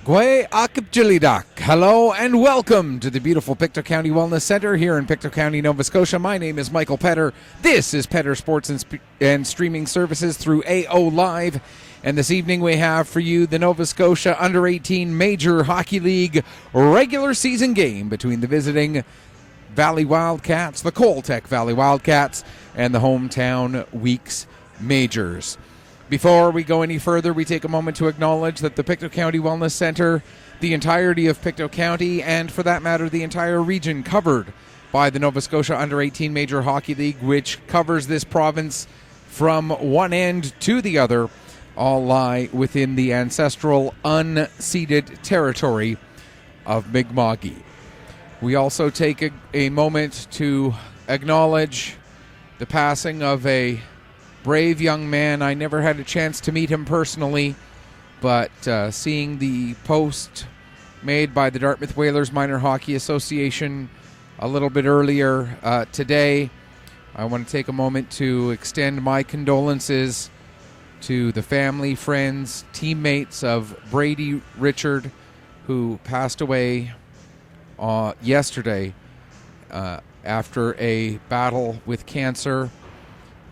Gwe Akipjilidak. Hello and welcome to the beautiful Pictou County Wellness Center here in Pictou County, Nova Scotia. My name is Michael Petter. This is Petter Sports and Streaming Services through AO Live. And this evening we have for you the Nova Scotia Under-18 Major Hockey League regular season game between the visiting Valley Wildcats, the Coltec Valley Wildcats, and the hometown Weeks Majors. Before we go any further, we take a moment to acknowledge that the Pictou County Wellness Center, the entirety of Pictou County, and for that matter, the entire region covered by the Nova Scotia Under-18 Major Hockey League, which covers this province from one end to the other, all lie within the ancestral unceded territory of Mi'kmaq. We also take a moment to acknowledge the passing of a brave young man. I never had a chance to meet him personally, but seeing the post made by the Dartmouth Whalers Minor Hockey Association a little bit earlier today, I want to take a moment to extend my condolences to the family, friends, teammates of Brady Richard, who passed away yesterday after a battle with cancer.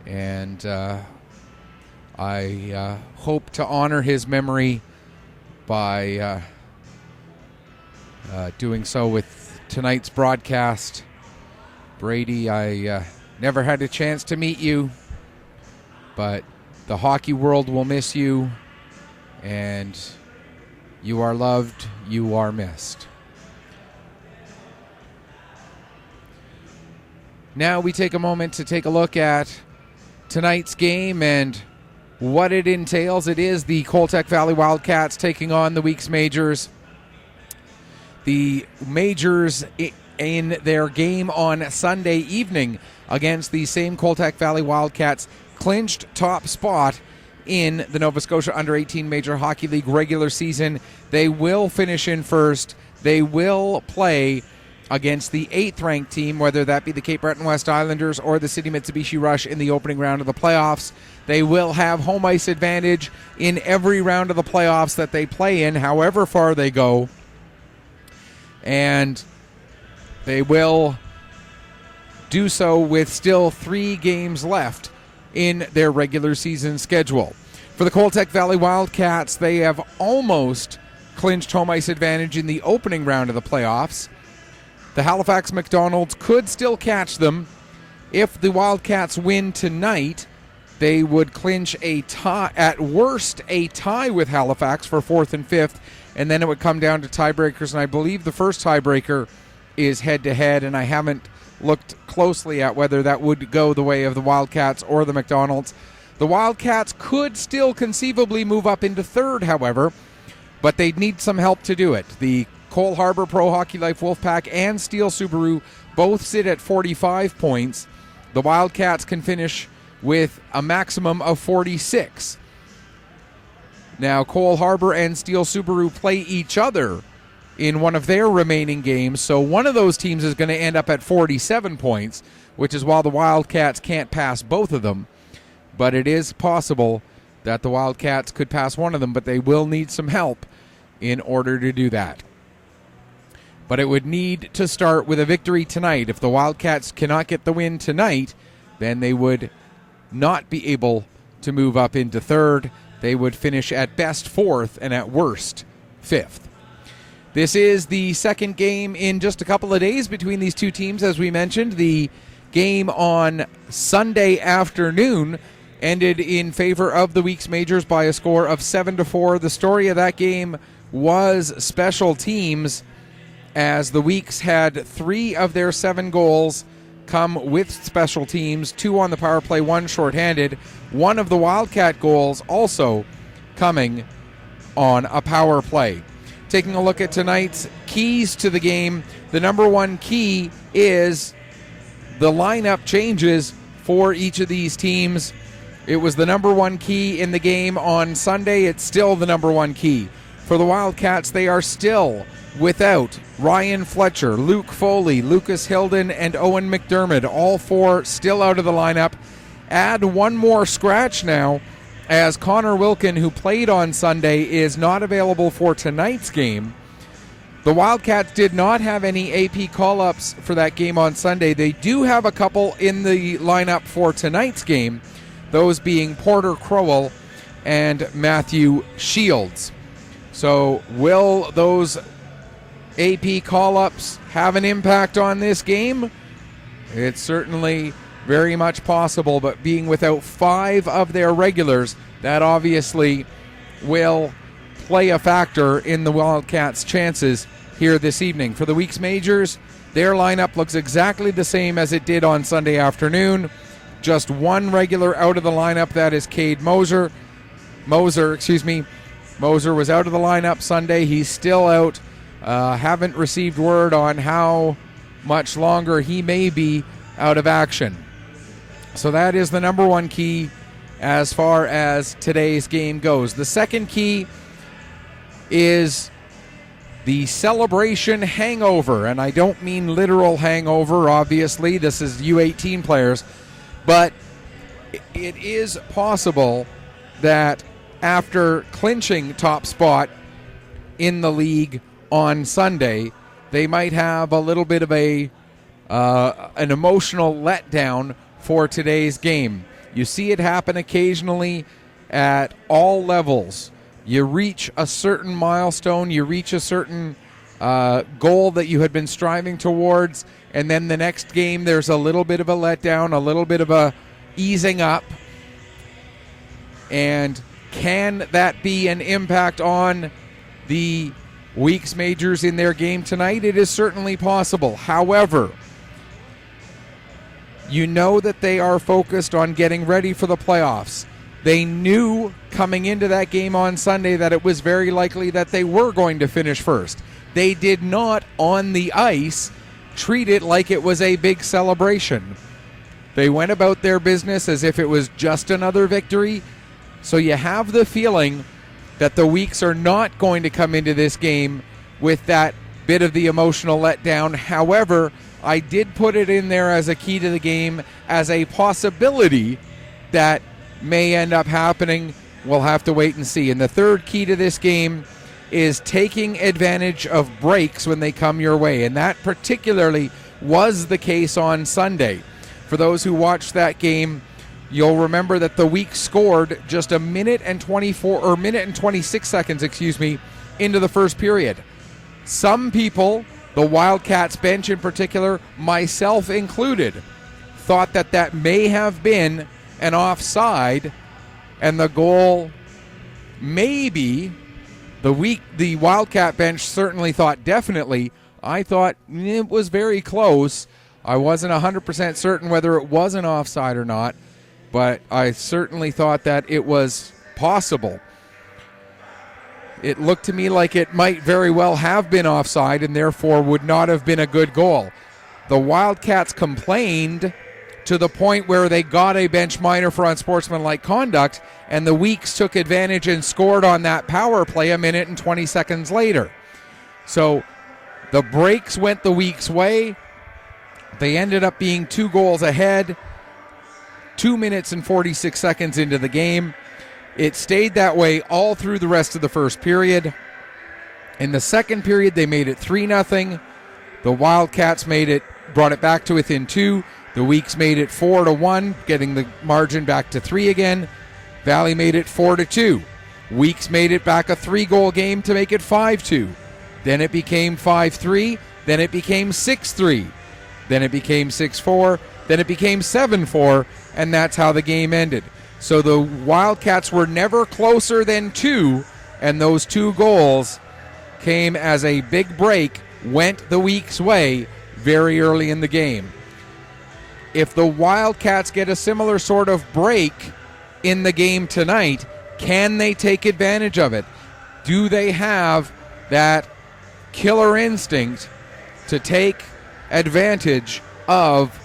And I hope to honor his memory by doing so with tonight's broadcast. Brady, I never had a chance to meet you, but the hockey world will miss you, and you are loved, you are missed. Now we take a moment to take a look at tonight's game and what it entails. It is the Coltec Valley Wildcats taking on the Weeks Majors. The Majors in their game on Sunday evening against the same Coltec Valley Wildcats clinched top spot in the Nova Scotia Under-18 Major Hockey League regular season. They will finish in first. They will play against the 8th-ranked team, whether that be the Cape Breton West Islanders or the City Mitsubishi Rush in the opening round of the playoffs. They will have home ice advantage in every round of the playoffs that they play in, however far they go. And they will do so with still 3 games left in their regular season schedule. For the Coltec Valley Wildcats, they have almost clinched home ice advantage in the opening round of the playoffs. The Halifax McDonald's could still catch them. If the Wildcats win tonight, they would clinch a tie, at worst a tie with Halifax for 4th and 5th, and then it would come down to tiebreakers, and I believe the first tiebreaker is head-to-head, and I haven't looked closely at whether that would go the way of the Wildcats or the McDonald's. The Wildcats could still conceivably move up into 3rd, however, but they'd need some help to do it. The Cole Harbour Pro Hockey Life Wolfpack and Steel Subaru both sit at 45 points. The Wildcats can finish with a maximum of 46. Now, Cole Harbour and Steel Subaru play each other in one of their remaining games, so one of those teams is going to end up at 47 points, which is why the Wildcats can't pass both of them. But it is possible that the Wildcats could pass one of them, but they will need some help in order to do that. But it would need to start with a victory tonight. If the Wildcats cannot get the win tonight, then they would not be able to move up into 3rd. They would finish at best 4th and at worst 5th. This is the second game in just a couple of days between these two teams. As we mentioned, the game on Sunday afternoon ended in favor of the Weeks Majors by a score of 7-4. The story of that game was special teams, as the Weeks had 3 of their 7 goals come with special teams, 2 on the power play, 1 shorthanded. One of the Wildcat goals also coming on a power play. Taking a look at tonight's keys to the game, the number one key is the lineup changes for each of these teams. It was the number one key in the game on Sunday. It's still the number one key. For the Wildcats, they are still without Ryan Fletcher, Luke Foley, Lucas Hilden, and Owen McDermott, all 4 still out of the lineup. Add one more scratch now as Connor Wilkin, who played on Sunday, is not available for tonight's game. The Wildcats did not have any AP call-ups for that game on Sunday. They do have a couple in the lineup for tonight's game, those being Porter Crowell and Matthew Shields. So will those AP call-ups have an impact on this game? It's certainly very much possible, but being without 5 of their regulars, that obviously will play a factor in the Wildcats' chances here this evening. For the week's majors, their lineup looks exactly the same as it did on Sunday afternoon. Just one regular out of the lineup, that is Cade Moser. Moser was out of the lineup Sunday. He's still out. Haven't received word on how much longer he may be out of action. So that is the number one key as far as today's game goes. The second key is the celebration hangover, and I don't mean literal hangover, obviously. This is U18 players, but it is possible that after clinching top spot in the league on Sunday, they might have a little bit of an emotional letdown for today's game. You see it happen occasionally at all levels. You reach a certain milestone, you reach a certain goal that you had been striving towards, and then the next game there's a little bit of a letdown, a little bit of a easing up. And can that be an impact on the week's majors in their game tonight? It is certainly possible. However, you know that they are focused on getting ready for the playoffs. They knew coming into that game on Sunday that it was very likely that they were going to finish first. They did not, on the ice, treat it like it was a big celebration. They went about their business as if it was just another victory. So you have the feeling that the Weeks are not going to come into this game with that bit of the emotional letdown. However, I did put it in there as a key to the game, as a possibility that may end up happening. We'll have to wait and see. And the third key to this game is taking advantage of breaks when they come your way. And that particularly was the case on Sunday. For those who watched that game, you'll remember that the Week scored just a minute and 26 seconds, into the first period. Some people, the Wildcats bench in particular, myself included, thought that that may have been an offside, and the goal maybe, the Wildcat bench certainly thought definitely. I thought it was very close. I wasn't 100% certain whether it was an offside or not, but I certainly thought that it was possible. It looked to me like it might very well have been offside and therefore would not have been a good goal. The Wildcats complained to the point where they got a bench minor for unsportsmanlike conduct, and the Weeks took advantage and scored on that power play a minute and 20 seconds later. So the breaks went the Weeks' way. They ended up being 2 goals ahead, 2 minutes and 46 seconds into the game. It stayed that way all through the rest of the first period. In the second period, they made it 3-0. The Wildcats brought it back to within 2. The Weeks made it 4-1, getting the margin back to 3 again. Valley made it 4-2. Weeks made it back a 3-goal game to make it 5-2. Then it became 5-3. Then it became 6-3. Then it became 6-4. Then it became 7-4. And that's how the game ended. So the Wildcats were never closer than 2, and those 2 goals came as a big break, went the Weeks' way very early in the game. If the Wildcats get a similar sort of break in the game tonight, can they take advantage of it? Do they have that killer instinct to take advantage of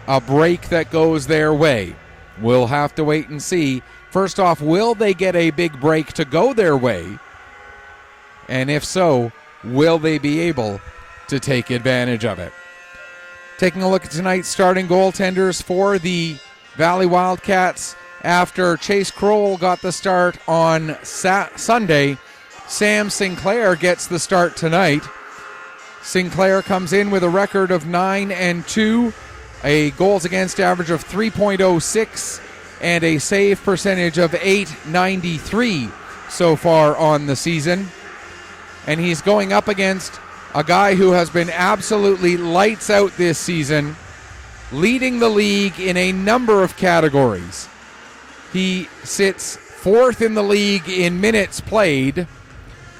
a break that goes their way? We'll have to wait and see. First off, will they get a big break to go their way? And if so, will they be able to take advantage of it? Taking a look at tonight's starting goaltenders for the Valley Wildcats, After Chase Kroll got the start on Sunday, Sam Sinclair gets the start tonight. Sinclair comes in with a record of 9-2, a goals against average of 3.06, and a save percentage of .893 so far on the season. And he's going up against a guy who has been absolutely lights out this season, leading the league in a number of categories. He sits fourth in the league in minutes played,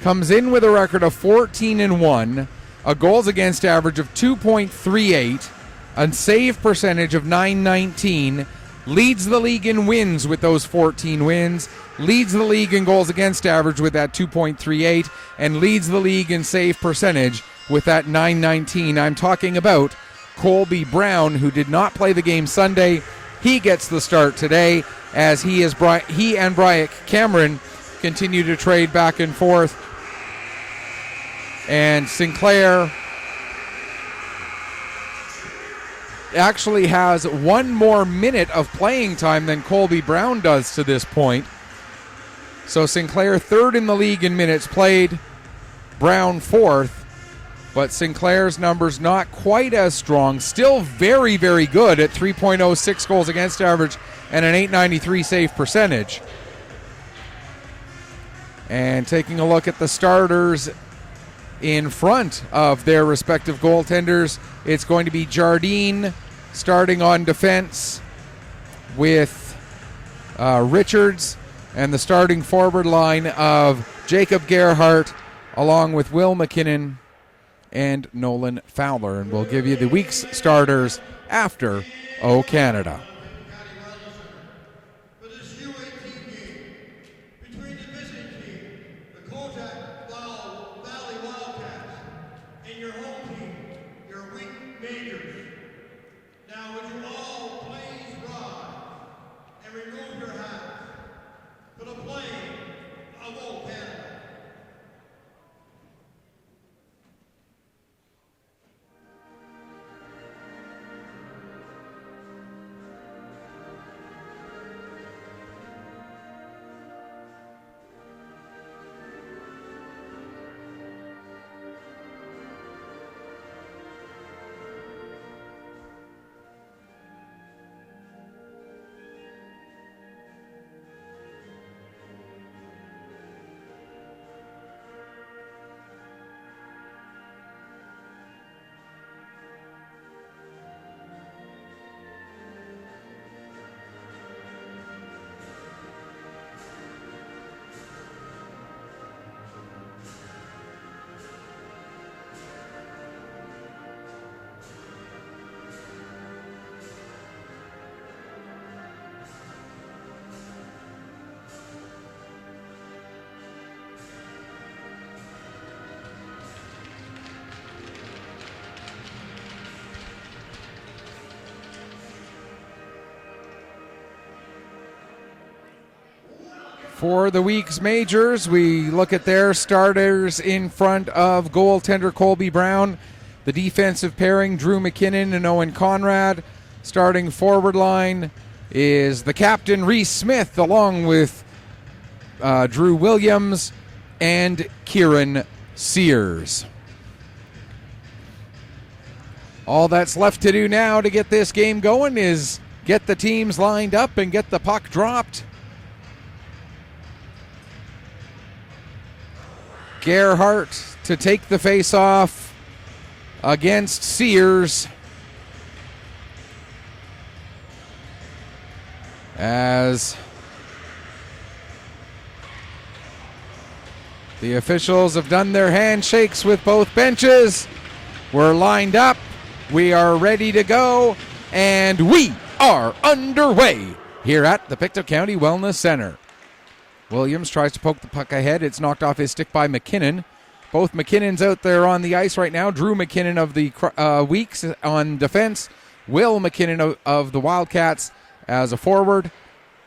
comes in with a record of 14-1, a goals against average of 2.38, a save percentage of .919, leads the league in wins with those 14 wins, leads the league in goals against average with that 2.38, and leads the league in save percentage with that .919. I'm talking about Colby Brown, who did not play the game Sunday. He gets the start today as he and Bryek Cameron continue to trade back and forth. And Sinclair actually has one more minute of playing time than Colby Brown does to this point. So Sinclair third in the league in minutes played, Brown fourth, but Sinclair's numbers not quite as strong. Still very, very good at 3.06 goals against average and an .893 save percentage. And taking a look at the starters in front of their respective goaltenders, it's going to be Jardine starting on defense with Richards, and the starting forward line of Jacob Gerhardt along with Will McKinnon and Nolan Fowler. And we'll give you the week's starters after O Canada. For the week's majors, we look at their starters in front of goaltender Colby Brown. The defensive pairing, Drew McKinnon and Owen Conrad. Starting forward line is the captain, Reese Smith, along with Drew Williams and Kieran Sears. All that's left to do now to get this game going is get the teams lined up and get the puck dropped. Gerhardt to take the face-off against Sears as the officials have done their handshakes with both benches. We're lined up. We are ready to go, and we are underway here at the Pictou County Wellness Center. Williams tries to poke the puck ahead. It's knocked off his stick by McKinnon. Both McKinnons out there on the ice right now. Drew McKinnon of the Weeks on defense. Will McKinnon of the Wildcats as a forward.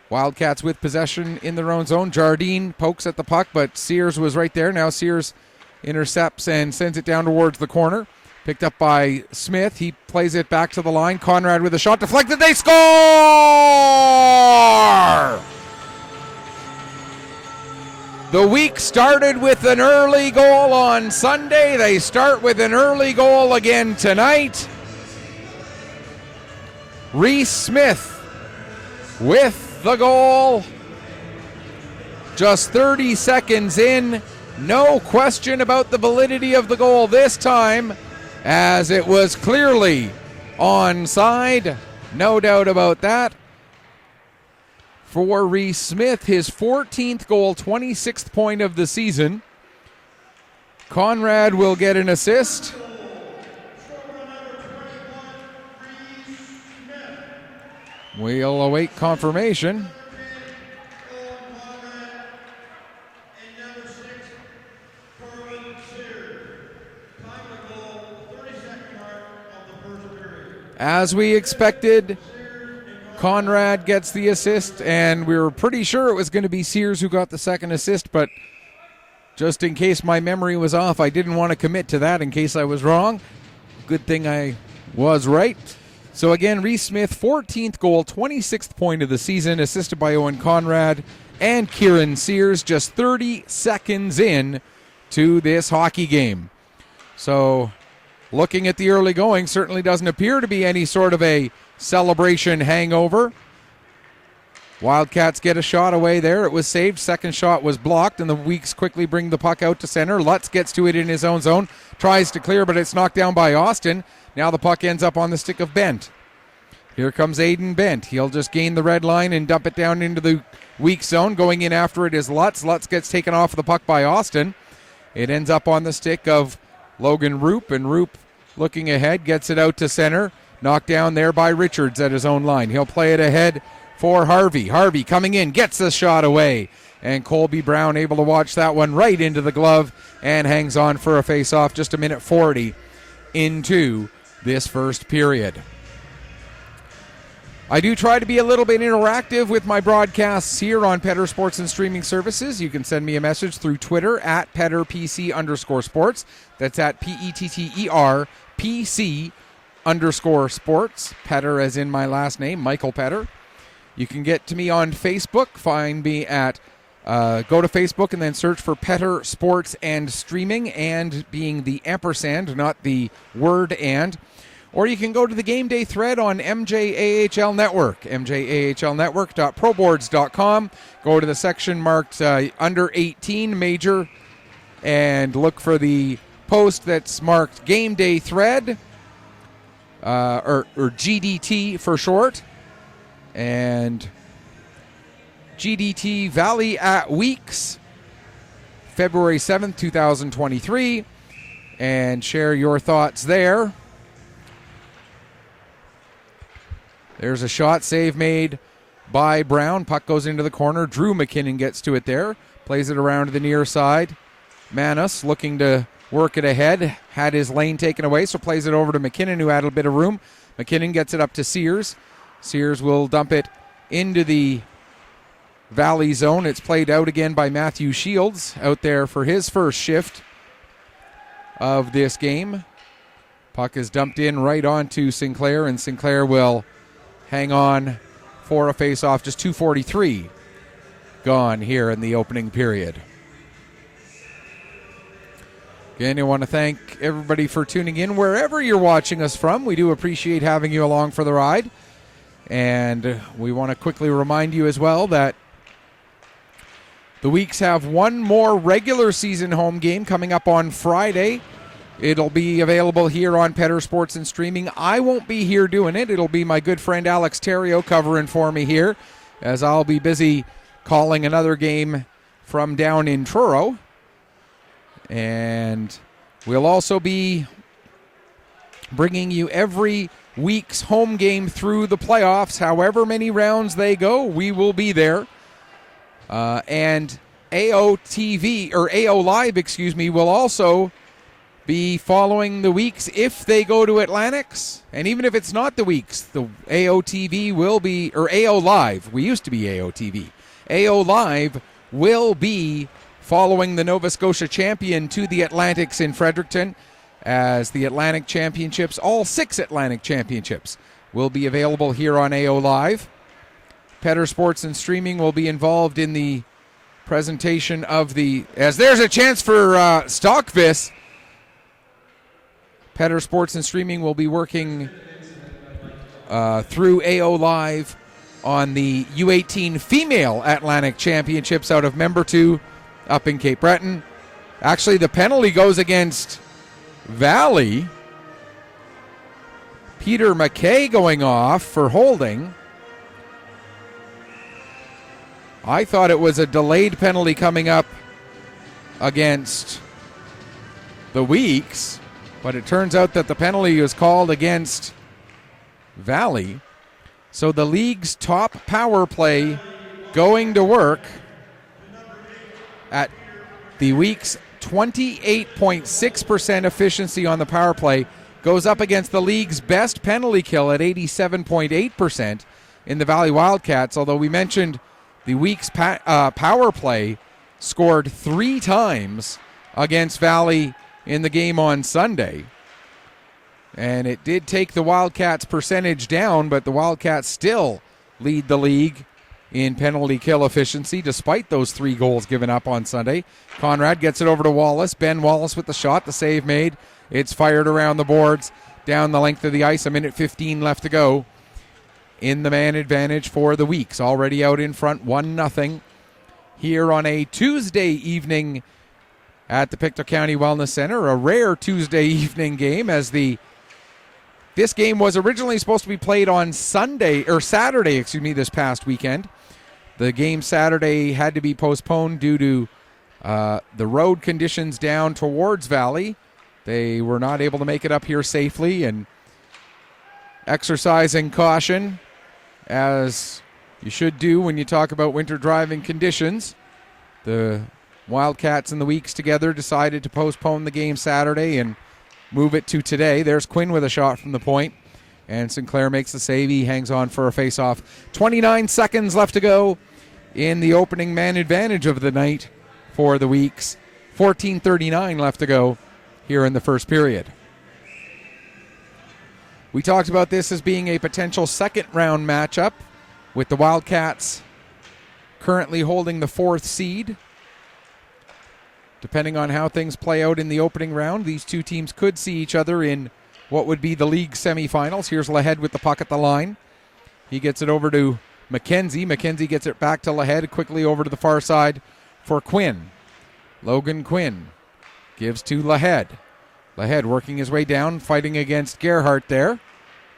Wildcats with possession in their own zone. Jardine pokes at the puck, but Sears was right there. Now Sears intercepts and sends it down towards the corner. Picked up by Smith. He plays it back to the line. Conrad with a shot deflected. They score! The week started with an early goal on Sunday. They start with an early goal again tonight. Reese Smith with the goal. Just 30 seconds in. No question about the validity of the goal this time, as it was clearly onside. No doubt about that. For Reese Smith, his 14th goal, 26th point of the season. Conrad will get an assist. We'll await confirmation. As we expected, Conrad gets the assist, and we were pretty sure it was going to be Sears who got the second assist, but just in case my memory was off, I didn't want to commit to that in case I was wrong. Good thing I was right. So again, Reese Smith, 14th goal, 26th point of the season, assisted by Owen Conrad and Kieran Sears, just 30 seconds in to this hockey game. So looking at the early going, certainly doesn't appear to be any sort of a celebration hangover. Wildcats get a shot away there. It was saved. Second shot was blocked, and the Weeks quickly bring the puck out to center. Lutz gets to it in his own zone. Tries to clear, but it's knocked down by Austin. Now the puck ends up on the stick of Bent. Here comes Aiden Bent. He'll just gain the red line and dump it down into the Weak zone. Going in after it is Lutz. Lutz gets taken off the puck by Austin. It ends up on the stick of Logan Roop, and Roop, looking ahead, gets it out to center. Knocked down there by Richards at his own line. He'll play it ahead for Harvey. Harvey coming in, gets the shot away. And Colby Brown able to watch that one right into the glove and hangs on for a face-off just a minute 40 into this first period. I do try to be a little bit interactive with my broadcasts here on Petter Sports and Streaming Services. You can send me a message through Twitter at PetterPC_sports. That's at PETTERPC_sports. Petter as in my last name, Michael Petter. You can get to me on Facebook. Find me at, go to Facebook and then search for Petter Sports and Streaming, and being the ampersand, not the word and. Or you can go to the game day thread on MJAHL Network, mjahlnetwork.proboards.com. Go to the section marked under 18 major and look for the post that's marked game day thread, or GDT for short. And GDT Valley at Weeks, February 7th, 2023. And share your thoughts there. There's a shot, save made by Brown. Puck goes into the corner. Drew McKinnon gets to it there. Plays it around to the near side. Manus looking to work it ahead. Had his lane taken away, so plays it over to McKinnon, who had a bit of room. McKinnon gets it up to Sears. Sears will dump it into the Valley zone. It's played out again by Matthew Shields out there for his first shift of this game. Puck is dumped in right onto Sinclair, and Sinclair will hang on for a face-off. Just 2:43 gone here in the opening period. Again, I want to thank everybody for tuning in wherever you're watching us from. We do appreciate having you along for the ride. And we want to quickly remind you as well that the Weeks have one more regular season home game coming up on Friday. It'll be available here on Petter Sports and Streaming. I won't be here doing it. It'll be my good friend Alex Terrio covering for me here, as I'll be busy calling another game from down in Truro. And we'll also be bringing you every week's home game through the playoffs. However many rounds they go, we will be there. And AO TV, or AO Live, will also be following the Weeks if they go to Atlantics. And even if it's not the Weeks, the AO TV will be, or AO Live, we used to be AO TV. AO Live will be following the Nova Scotia champion to the Atlantics in Fredericton, as the Atlantic Championships, all 6 Atlantic Championships, will be available here on AO Live. Petter Sports and Streaming will be involved in the presentation of as there's a chance for Stockvis. Petter Sports and Streaming will be working through AO Live on the U18 Female Atlantic Championships out of Member 2 up in Cape Breton. Actually, the penalty goes against Valley. Peter McKay going off for holding. I thought it was a delayed penalty coming up against the Weeks, but it turns out that the penalty was called against Valley. So the league's top power play going to work at the Weeks' 28.6% efficiency on the power play goes up against the league's best penalty kill at 87.8% in the Valley Wildcats, although we mentioned the Weeks' power play scored 3 times against Valley in the game on Sunday. And it did take the Wildcats' percentage down, but the Wildcats still lead the league in penalty kill efficiency despite those 3 goals given up on Sunday. Conrad gets it over to Wallace. Ben Wallace with the shot. The save made. It's fired around the boards down the length of the ice. 1:15 left to go in the man advantage for the Weeks. Already out in front 1-0 here on a Tuesday evening at the Pictou County Wellness Center. A rare Tuesday evening game as this game was originally supposed to be played on Saturday, this past weekend. The game Saturday had to be postponed due to the road conditions down towards Valley. They were not able to make it up here safely, and exercising caution, as you should do when you talk about winter driving conditions. The Wildcats and the Weeks together decided to postpone the game Saturday and move it to today. There's Quinn with a shot from the point, and Sinclair makes the save. He hangs on for a face-off. 29 seconds left to go in the opening man advantage of the night for the Weeks. 14:39 left to go here in the first period. We talked about this as being a potential second-round matchup, with the Wildcats currently holding the 4th seed. Depending on how things play out in the opening round, these two teams could see each other in what would be the league semifinals. Here's Lahead with the puck at the line. He gets it over to McKenzie. McKenzie gets it back to Lahead, quickly over to the far side for Quinn. Logan Quinn gives to Lahead. Lahead working his way down, fighting against Gerhardt there.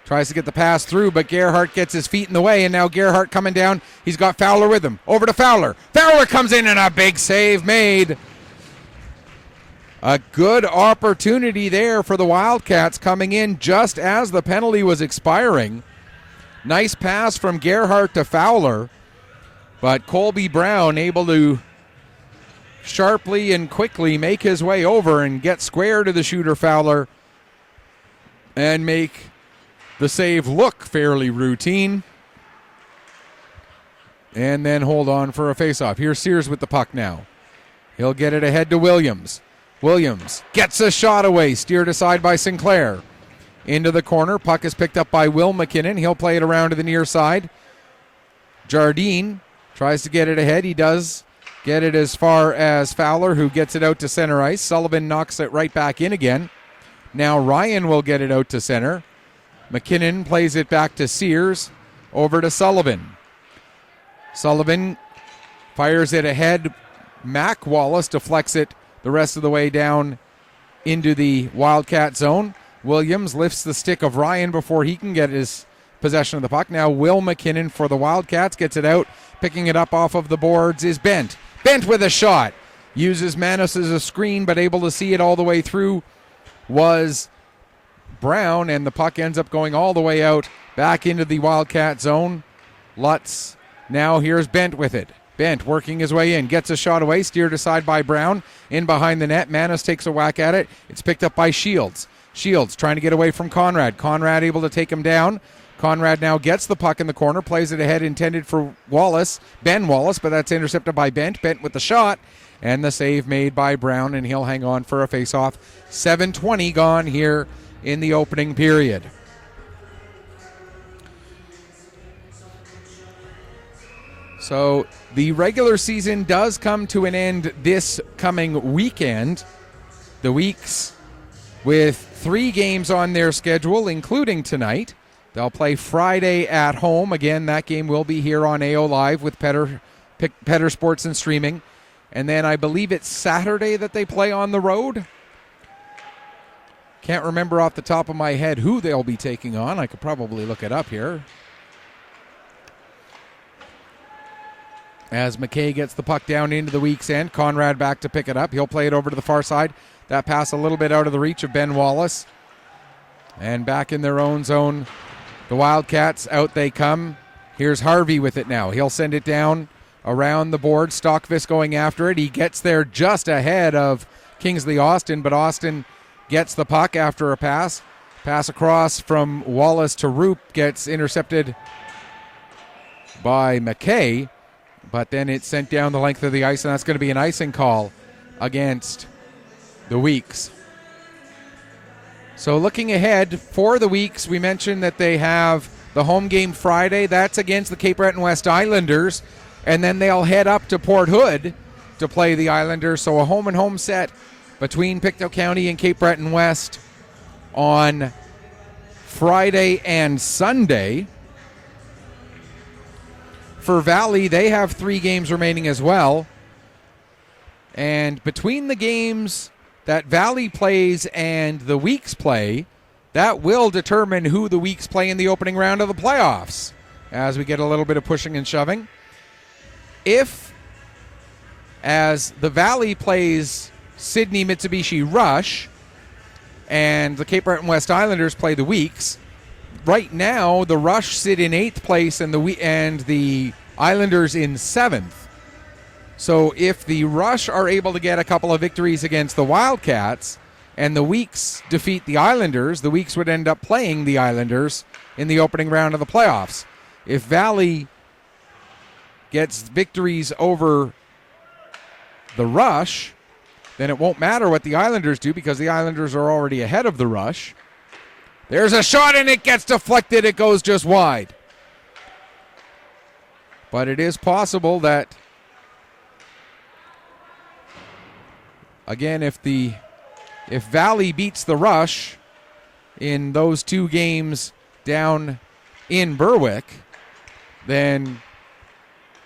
Tries to get the pass through, but Gerhardt gets his feet in the way, and now Gerhardt coming down. He's got Fowler with him. Over to Fowler. Fowler comes in, and a big save made. A good opportunity there for the Wildcats coming in just as the penalty was expiring. Nice pass from Gerhardt to Fowler, but Colby Brown able to sharply and quickly make his way over and get square to the shooter Fowler and make the save look fairly routine. And then hold on for a faceoff. Here's Sears with the puck now. He'll get it ahead to Williams. Williams gets a shot away, steered aside by Sinclair. Into the corner, puck is picked up by Will McKinnon. He'll play it around to the near side. Jardine tries to get it ahead. He does get it as far as Fowler, who gets it out to center ice. Sullivan knocks it right back in again. Now Ryan will get it out to center. McKinnon plays it back to Sears, over to Sullivan. Sullivan fires it ahead. Mac Wallace deflects it the rest of the way down into the Wildcat zone. Williams lifts the stick of Ryan before he can get his possession of the puck. Now Will McKinnon for the Wildcats gets it out. Picking it up off of the boards is Bent. Bent with a shot. Uses Manos as a screen, but able to see it all the way through was Brown, and the puck ends up going all the way out back into the Wildcat zone. Lutz. Now here's Bent with it. Bent working his way in, gets a shot away, steered aside by Brown, in behind the net. Manos takes a whack at it. It's picked up by Shields. Shields trying to get away from Conrad. Conrad able to take him down. Conrad now gets the puck in the corner, plays it ahead, intended for Wallace, Ben Wallace, but that's intercepted by Bent. Bent with the shot, And the save made by Brown, and he'll hang on for a face-off. 7:20 gone here in the opening period. So the regular season does come to an end this coming weekend. The Weeks with 3 games on their schedule, including tonight. They'll play Friday at home. Again, that game will be here on AO Live with Petter Sports and Streaming. And then I believe it's Saturday that they play on the road. Can't remember off the top of my head who they'll be taking on. I could probably look it up here. As McKay gets the puck down into the Weeks end, Conrad back to pick it up. He'll play it over to the far side. That pass a little bit out of the reach of Ben Wallace. And back in their own zone, the Wildcats, out they come. Here's Harvey with it now. He'll send it down around the board. Stockvis going after it. He gets there just ahead of Kingsley Austin, but Austin gets the puck after a pass. Pass across from Wallace to Roop gets intercepted by McKay, but then it's sent down the length of the ice, and that's going to be an icing call against the Weeks. So looking ahead for the Weeks, we mentioned that they have the home game Friday. That's against the Cape Breton West Islanders. And then they'll head up to Port Hood to play the Islanders. So a home-and-home set between Pictou County and Cape Breton West on Friday and Sunday. For Valley, they have 3 games remaining as well. And between the games that Valley plays and the Weeks play, that will determine who the Weeks play in the opening round of the playoffs as we get a little bit of pushing and shoving. If, as the Valley plays Sydney Mitsubishi Rush and the Cape Breton West Islanders play the Weeks, right now the Rush sit in 8th place and the Islanders in 7th. So if the Rush are able to get a couple of victories against the Wildcats and the Weeks defeat the Islanders, the Weeks would end up playing the Islanders in the opening round of the playoffs. If Valley gets victories over the Rush, then it won't matter what the Islanders do because the Islanders are already ahead of the Rush. There's a shot and it gets deflected. It goes just wide. But it is possible that, again, if Valley beats the Rush in those 2 games down in Berwick, then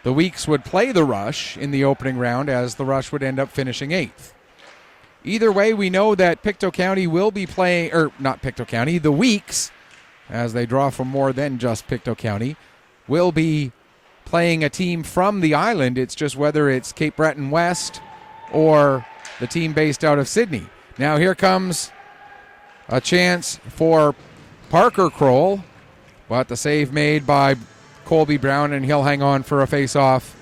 the Weeks would play the Rush in the opening round as the Rush would end up finishing 8th. Either way, we know that Pictou County will be playing, or not Pictou County, the Weeks, as they draw from more than just Pictou County, will be playing a team from the island. It's just whether it's Cape Breton West or the team based out of Sydney. Now here comes a chance for Parker Kroll, but the save made by Colby Brown, and he'll hang on for a face-off.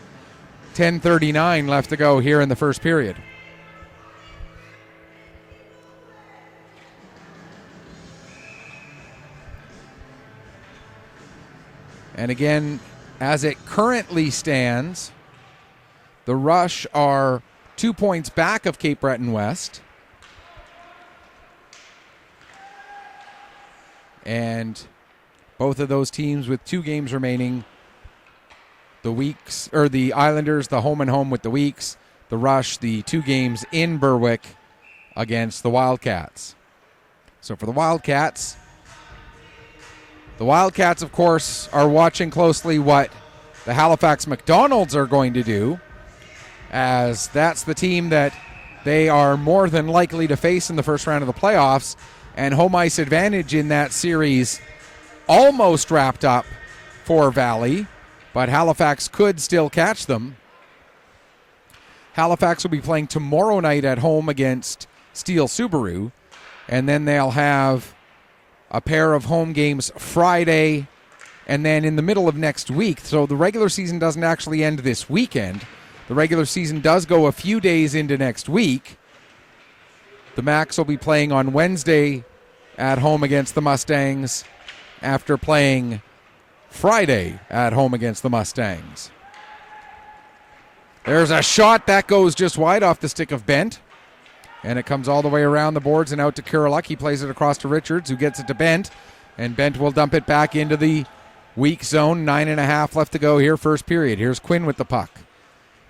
10:39 left to go here in the first period. And again, as it currently stands, the Rush are 2 points back of Cape Breton West. And both of those teams with 2 games remaining, the Weeks, or the Islanders, the home and home with the Weeks, the Rush, the 2 games in Berwick against the Wildcats. So for the Wildcats, of course, are watching closely what the Halifax McDonald's are going to do, as that's the team that they are more than likely to face in the first round of the playoffs, and home ice advantage in that series almost wrapped up for Valley, but Halifax could still catch them. Halifax will be playing tomorrow night at home against Steel Subaru, and then they'll have a pair of home games Friday and then in the middle of next week. So the regular season doesn't actually end this weekend. The regular season does go a few days into next week. The Macs will be playing on Wednesday at home against the Mustangs after playing Friday at home against the Mustangs. There's a shot that goes just wide off the stick of Bent. And it comes all the way around the boards and out to Kuraluk. He plays it across to Richards, who gets it to Bent. And Bent will dump it back into the weak zone. 9.5 left to go here, first period. Here's Quinn with the puck.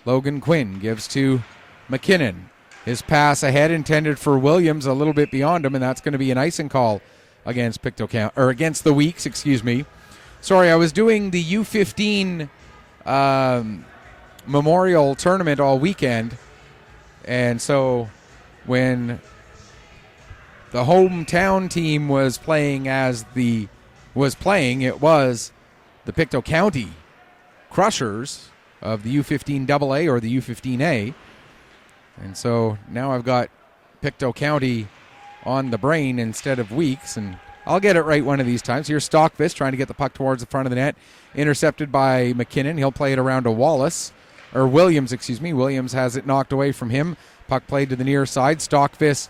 Logan Quinn gives to McKinnon. His pass ahead intended for Williams, a little bit beyond him, and that's going to be an icing call against Pictou, or against the Weeks, excuse me. Sorry, I was doing the U15 Memorial Tournament all weekend, and so when the hometown team was playing it was the Pictou County Crushers of the U15 AA or the U15A. And so now I've got Pictou County on the brain instead of Weeks, and I'll get it right one of these times. Here's Stockfish trying to get the puck towards the front of the net, intercepted by McKinnon. He'll play it around to Williams, excuse me. Williams has it knocked away from him. Puck played to the near side. Stockfish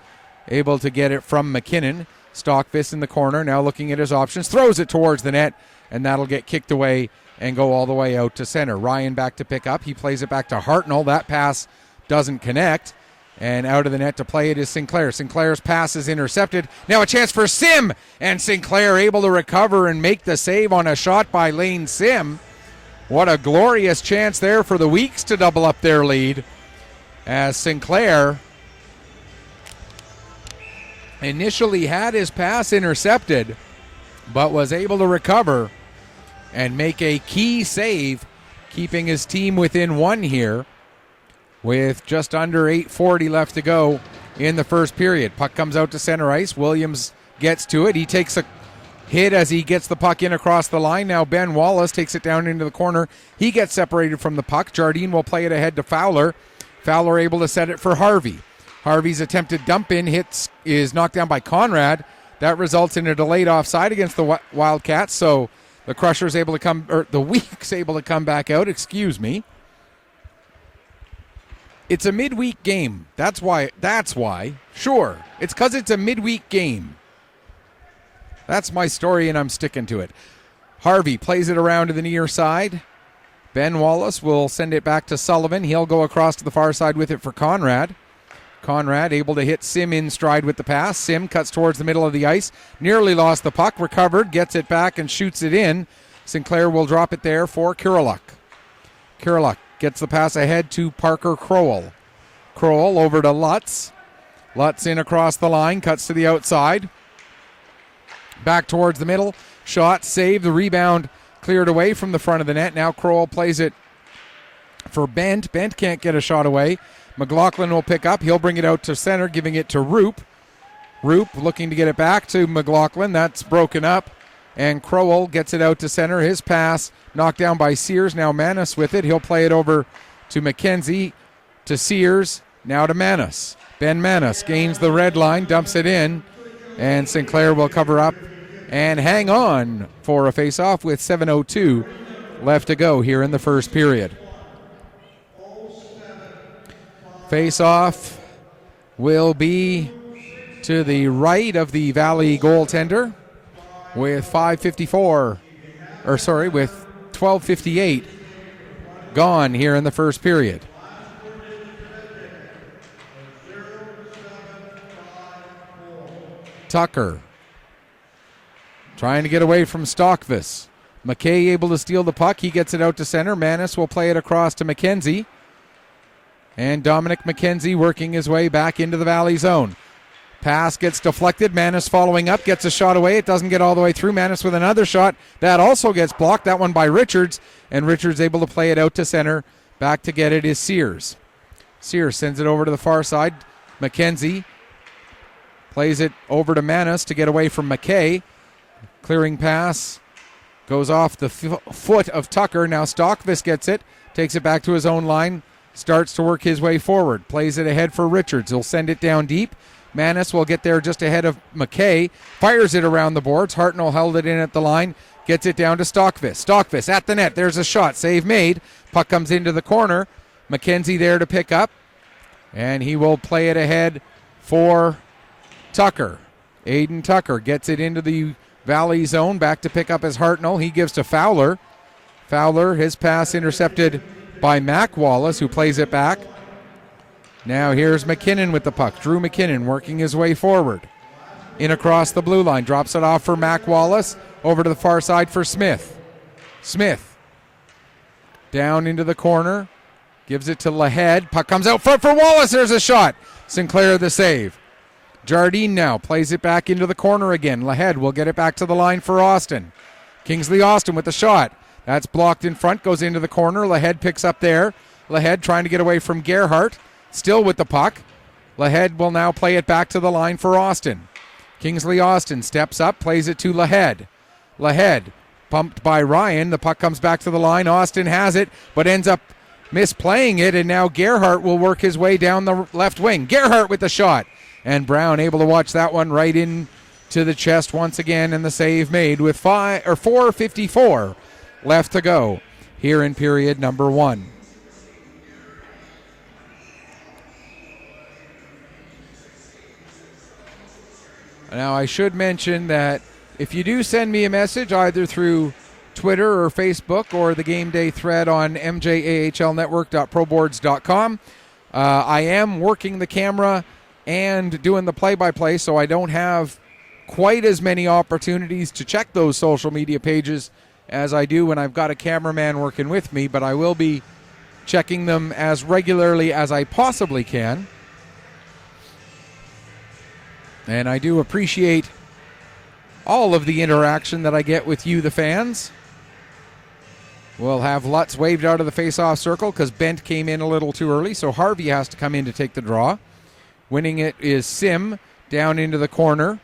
able to get it from McKinnon. Stockfish in the corner, now looking at his options, throws it towards the net, and that'll get kicked away and go all the way out to center. Ryan back to pick up. He plays it back to Hartnell. That pass doesn't connect, and out of the net to play it is Sinclair. Sinclair's pass is intercepted. Now a chance for Sim, and Sinclair able to recover and make the save on a shot by Lane Sim. What a glorious chance there for the Weeks to double up their lead, as Sinclair initially had his pass intercepted, but was able to recover and make a key save, keeping his team within one here with just under 8:40 left to go in the first period. Puck comes out to center ice. Williams gets to it. He takes a hit as he gets the puck in across the line. Now Ben Wallace takes it down into the corner. He gets separated from the puck. Jardine will play it ahead to Fowler. Fowler able to set it for Harvey. Harvey's attempted dump in is knocked down by Conrad. That results in a delayed offside against the Wildcats. So the Crushers able to come, or the Weeks able to come back out. Excuse me. It's a midweek game. That's why. Sure. It's because it's a midweek game. That's my story, and I'm sticking to it. Harvey plays it around to the near side. Ben Wallace will send it back to Sullivan. He'll go across to the far side with it for Conrad. Conrad able to hit Sim in stride with the pass. Sim cuts towards the middle of the ice. Nearly lost the puck. Recovered. Gets it back and shoots it in. Sinclair will drop it there for Kuraluk. Kuraluk gets the pass ahead to Parker Crowell. Crowell over to Lutz. Lutz in across the line. Cuts to the outside. Back towards the middle. Shot. Save. The rebound cleared away from the front of the net. Now Crowell plays it for Bent. Bent can't get a shot away. McLaughlin will pick up. He'll bring it out to center, giving it to Roop. Roop looking to get it back to McLaughlin. That's broken up. And Crowell gets it out to center. His pass knocked down by Sears. Now Manis with it. He'll play it over to McKenzie, to Sears, now to Manis. Ben Manis gains the red line, dumps it in, and Sinclair will cover up and hang on for a face-off with 7:02 left to go here in the first period. Face-off will be to the right of the Valley goaltender with 12:58 gone here in the first period. Tucker trying to get away from Stockvis. McKay able to steal the puck. He gets it out to center. Manis will play it across to McKenzie. And Dominic McKenzie working his way back into the Valley zone. Pass gets deflected. Manis following up, gets a shot away. It doesn't get all the way through. Manis with another shot. That also gets blocked. That one by Richards. And Richards able to play it out to center. Back to get it is Sears. Sears sends it over to the far side. McKenzie plays it over to Manis to get away from McKay. Clearing pass goes off the foot of Tucker. Now Stockvis gets it. Takes it back to his own line. Starts to work his way forward. Plays it ahead for Richards. He'll send it down deep. Manis will get there just ahead of McKay. Fires it around the boards. Hartnell held it in at the line. Gets it down to Stockvis. Stockvis at the net. There's a shot. Save made. Puck comes into the corner. McKenzie there to pick up. And he will play it ahead for Tucker. Aiden Tucker gets it into the Valley zone. Back to pick up as Hartnell. He gives to Fowler. Fowler, his pass intercepted by Mac Wallace, who plays it back. Now here's McKinnon with the puck. Drew McKinnon working his way forward. In across the blue line. Drops it off for Mac Wallace. Over to the far side for Smith. Smith. Down into the corner. Gives it to Lahead. Puck comes out front for Wallace. There's a shot. Sinclair the save. Jardine now plays it back into the corner again. Lahead will get it back to the line for Austin. Kingsley Austin with the shot. That's blocked in front. Goes into the corner. Lahead picks up there. Lahead trying to get away from Gerhardt. Still with the puck. Lahead will now play it back to the line for Austin. Kingsley Austin steps up, plays it to Lahead. Lahead pumped by Ryan. The puck comes back to the line. Austin has it, but ends up misplaying it, and now Gerhardt will work his way down the left wing. Gerhardt with the shot. And Brown able to watch that one right in to the chest once again, and the save made with 4:54 left to go here in period number 1. Now, I should mention that if you do send me a message either through Twitter or Facebook or the game day thread on mjahlnetwork.proboards.com, I am working the camera and doing the play-by-play, so I don't have quite as many opportunities to check those social media pages as I do when I've got a cameraman working with me, but I will be checking them as regularly as I possibly can. And I do appreciate all of the interaction that I get with you, the fans. We'll have Lutz waved out of the face-off circle because Bent came in a little too early, so Harvey has to come in to take the draw. Winning it is Sim down into the corner.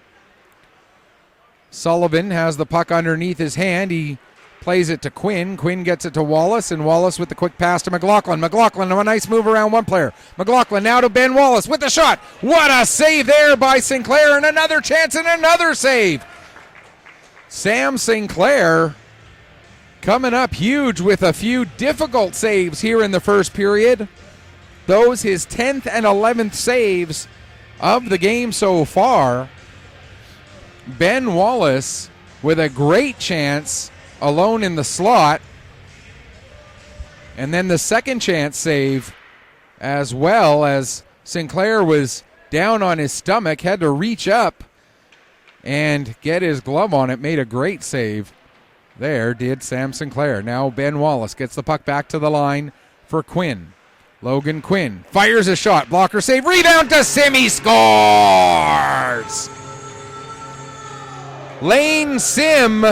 Sullivan has the puck underneath his hand. He plays it to Quinn. Quinn gets it to Wallace, and Wallace with the quick pass to McLaughlin. McLaughlin, a nice move around one player. McLaughlin now to Ben Wallace with the shot. What a save there by Sinclair, and another chance and another save. Sam Sinclair coming up huge with a few difficult saves here in the first period. Those his 10th and 11th saves of the game so far. Ben Wallace with a great chance alone in the slot. And then the second chance save as well, as Sinclair was down on his stomach, had to reach up and get his glove on it. Made a great save there, did Sam Sinclair. Now Ben Wallace gets the puck back to the line for Quinn. Logan Quinn fires a shot. Blocker save. Rebound to Sim. He scores! Lane Sim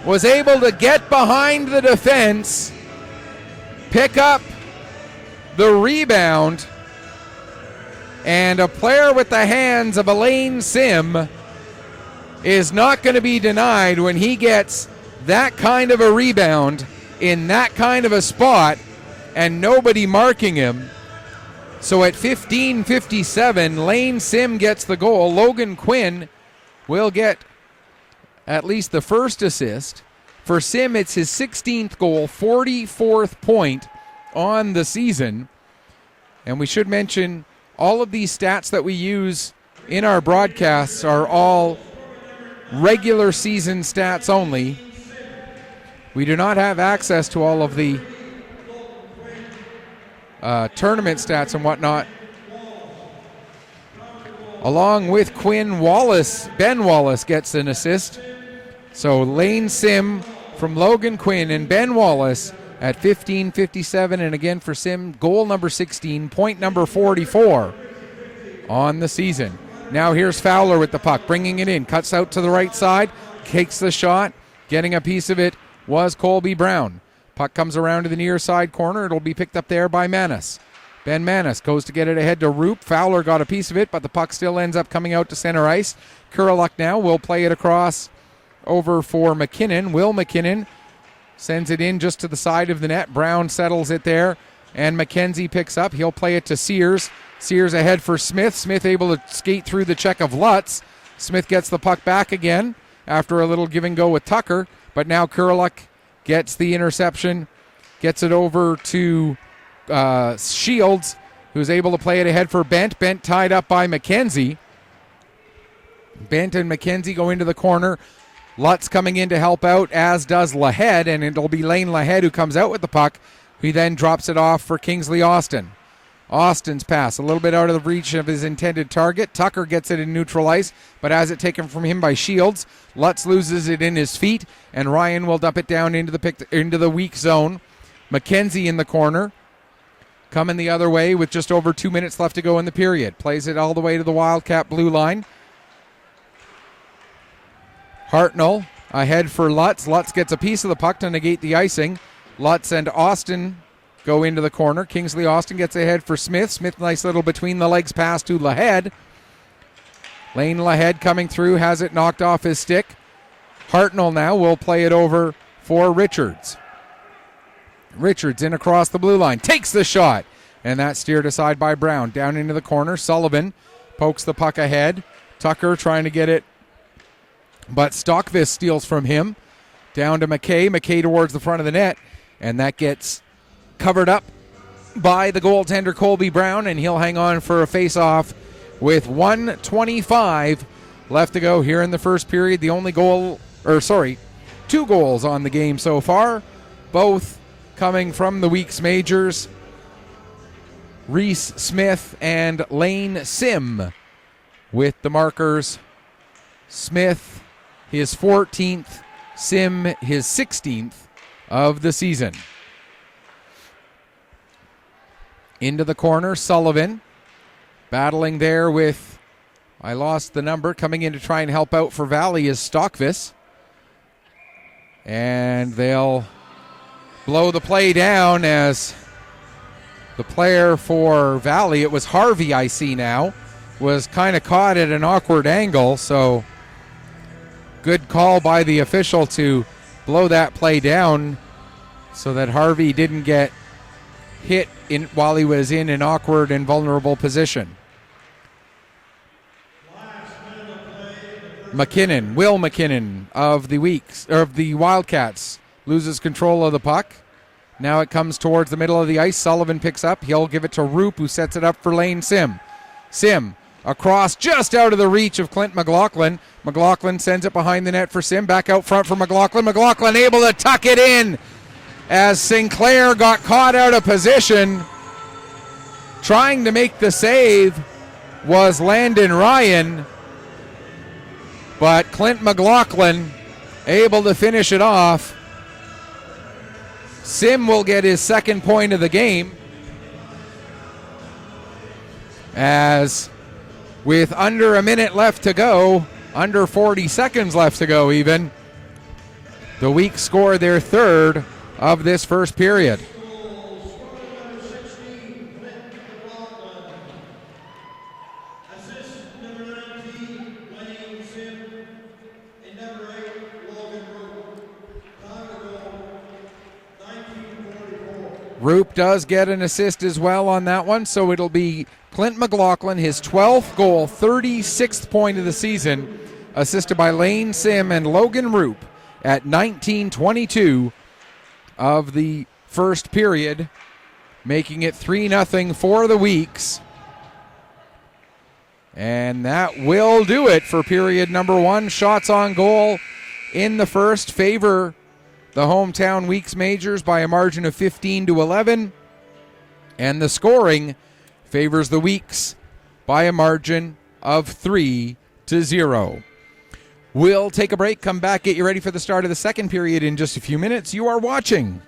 was able to get behind the defense, pick up the rebound, and a player with the hands of Lane Sim is not going to be denied when he gets that kind of a rebound in that kind of a spot and nobody marking him. So at 15:57, Lane Sim gets the goal. Logan Quinn will get at least the first assist. For Sim, it's his 16th goal, 44th point on the season. And we should mention all of these stats that we use in our broadcasts are all regular season stats only. We do not have access to all of the tournament stats and whatnot. Along with Quinn, Ben Wallace gets an assist. So Lane Sim from Logan Quinn and Ben Wallace at 15:57. And again for Sim, goal number 16, point number 44 on the season. Now here's Fowler with the puck, bringing it in, cuts out to the right side, takes the shot. Getting a piece of it was Colby Brown. Puck comes around to the near side corner. It'll be picked up there by Manis. Ben Manis goes to get it ahead to Roop. Fowler got a piece of it, but the puck still ends up coming out to center ice. Kuraluk now will play it across over for McKinnon. Will McKinnon sends it in just to the side of the net. Brown settles it there, and McKenzie picks up. He'll play it to Sears. Sears ahead for Smith. Smith able to skate through the check of Lutz. Smith gets the puck back again after a little give and go with Tucker, but now Kuraluk gets the interception, gets it over to Shields, who's able to play it ahead for Bent. Bent tied up by McKenzie. Bent and McKenzie go into the corner. Lutz coming in to help out, as does Lahead, and it'll be Lane Lahead who comes out with the puck. He then drops it off for Kingsley Austin. Austin's pass, a little bit out of the reach of his intended target. Tucker gets it in neutral ice, but has it taken from him by Shields. Lutz loses it in his feet, and Ryan will dump it down into the weak zone. McKenzie in the corner, coming the other way with just over 2 minutes left to go in the period. Plays it all the way to the Wildcat blue line. Hartnell ahead for Lutz. Lutz gets a piece of the puck to negate the icing. Lutz and Austin go into the corner. Kingsley Austin gets ahead for Smith. Smith, nice little between the legs pass to Lahead. Lane Lahead coming through, has it knocked off his stick. Hartnell now will play it over for Richards. Richards in across the blue line, takes the shot, and that's steered aside by Brown. Down into the corner, Sullivan pokes the puck ahead. Tucker trying to get it, but Stockvis steals from him. Down to McKay. McKay towards the front of the net, and that gets covered up by the goaltender Colby Brown, and he'll hang on for a face-off with 1:25 left to go here in the first period. The only two goals on the game so far, both coming from the week's majors. Reese Smith and Lane Sim with the markers. Smith, his 14th, Sim, his 16th of the season. Into the corner, Sullivan battling there with, I lost the number, coming in to try and help out for Valley is Stockvis. And they'll blow the play down as the player for Valley, it was Harvey I see now, was kind of caught at an awkward angle, so good call by the official to blow that play down so that Harvey didn't get hit while he was in an awkward and vulnerable position. Will McKinnon of the Wildcats loses control of the puck. Now it comes towards the middle of the ice. Sullivan picks up. He'll give it to Roop, who sets it up for Lane Sim. Sim across, just out of the reach of Clint McLaughlin. McLaughlin sends it behind the net for Sim. Back out front for McLaughlin. McLaughlin able to tuck it in as Sinclair got caught out of position. Trying to make the save was Landon Ryan, but Clint McLaughlin able to finish it off. Sim will get his second point of the game, as with under a minute left to go, under 40 seconds left to go even, the Weeks score their third of this first period. Roop does get an assist as well on that one, so it'll be Clint McLaughlin, his 12th goal, 36th point of the season, assisted by Lane Sim and Logan Roop at 19:22 of the first period, making it 3-0 for the Weeks. And that will do it for period number one. Shots on goal in the first favor the hometown Weeks Majors by a margin of 15-11, and the scoring favors the Weeks by a margin of 3-0. We'll take a break, come back, get you ready for the start of the second period in just a few minutes. You are watching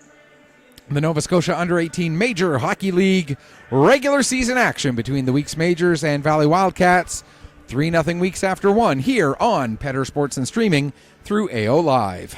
the Nova Scotia Under-18 Major Hockey League regular season action between the Weeks Majors and Valley Wildcats. 3-0 Weeks after one here on Petter Sports and streaming through AO Live.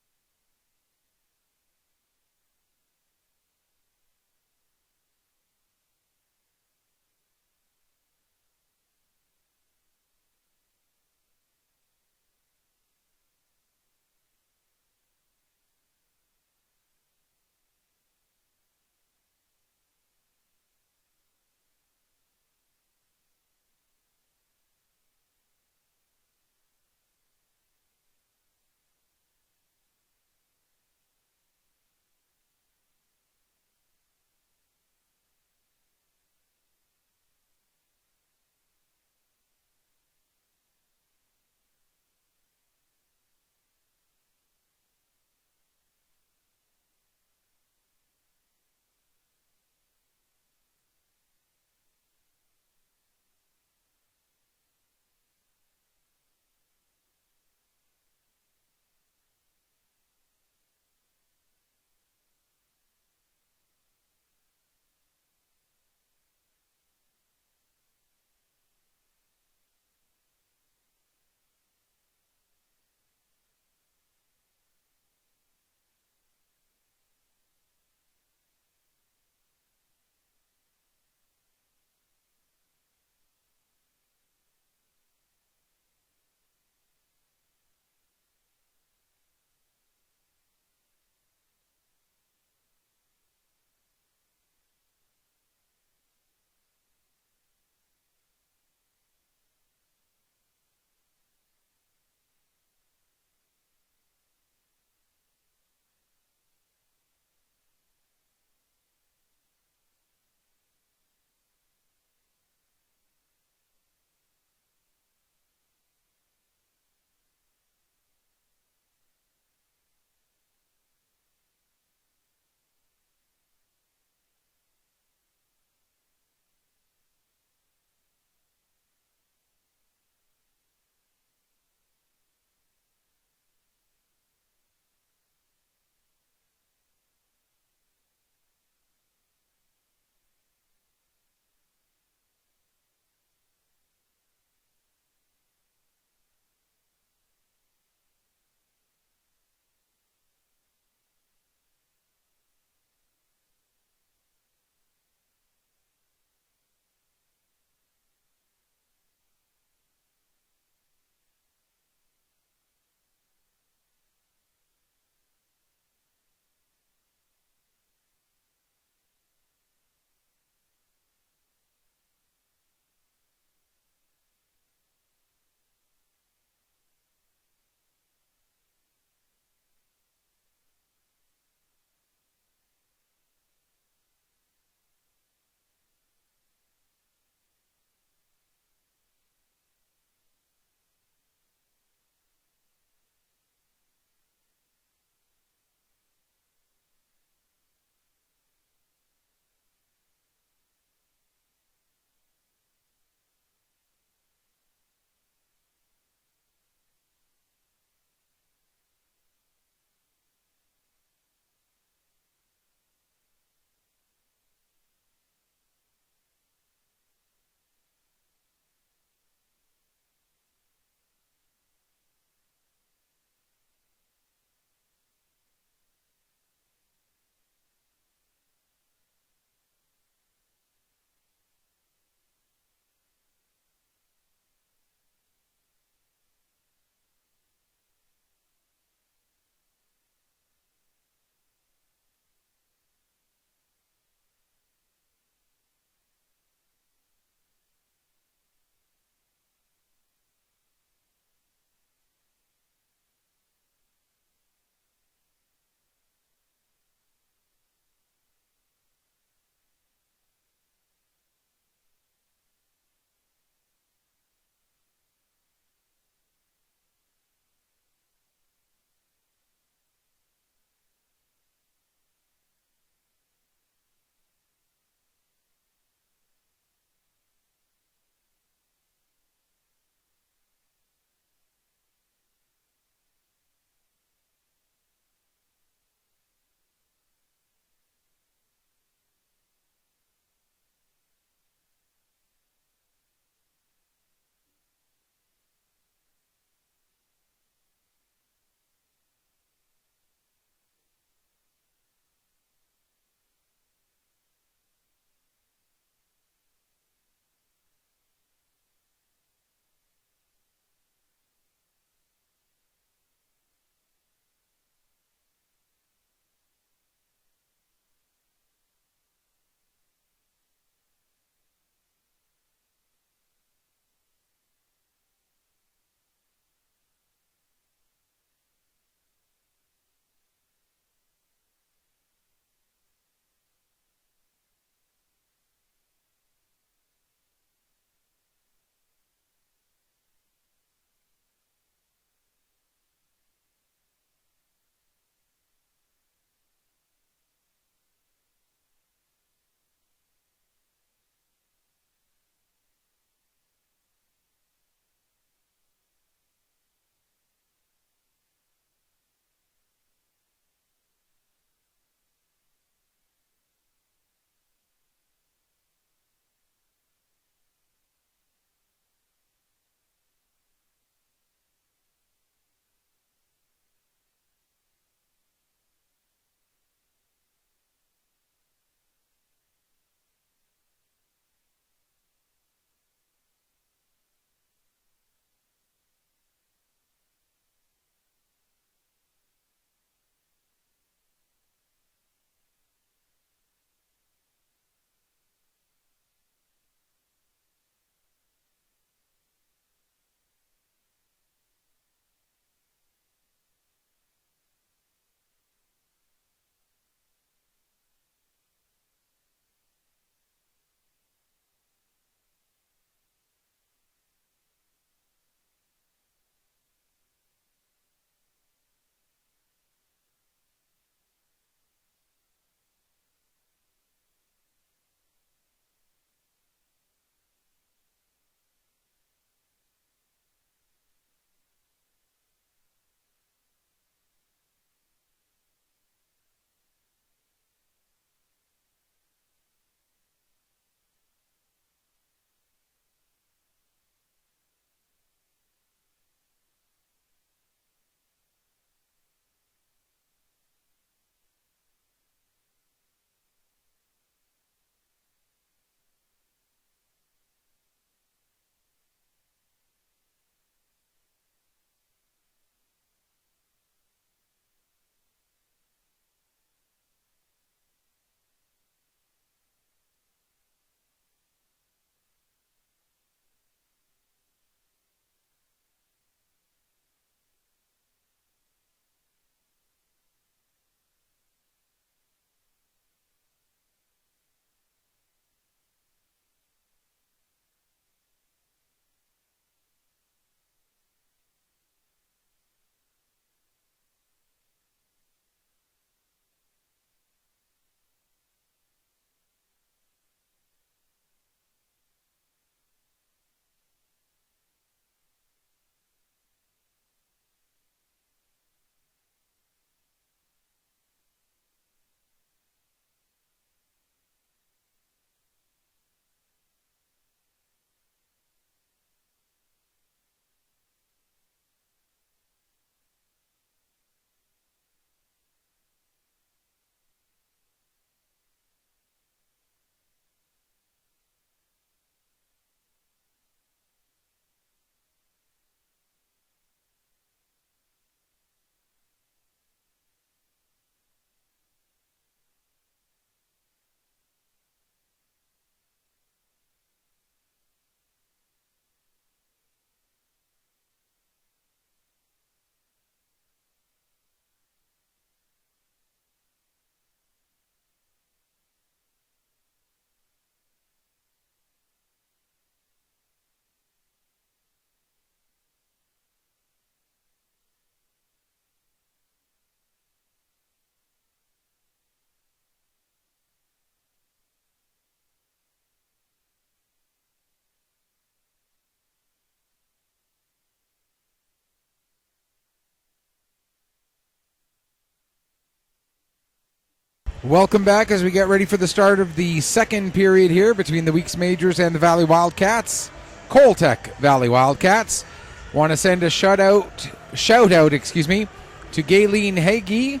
Welcome back as we get ready for the start of the second period here between the Weeks Majors and the Valley Wildcats. Coltec Valley Wildcats. Want to send a shout out, to Gayleen Hagee,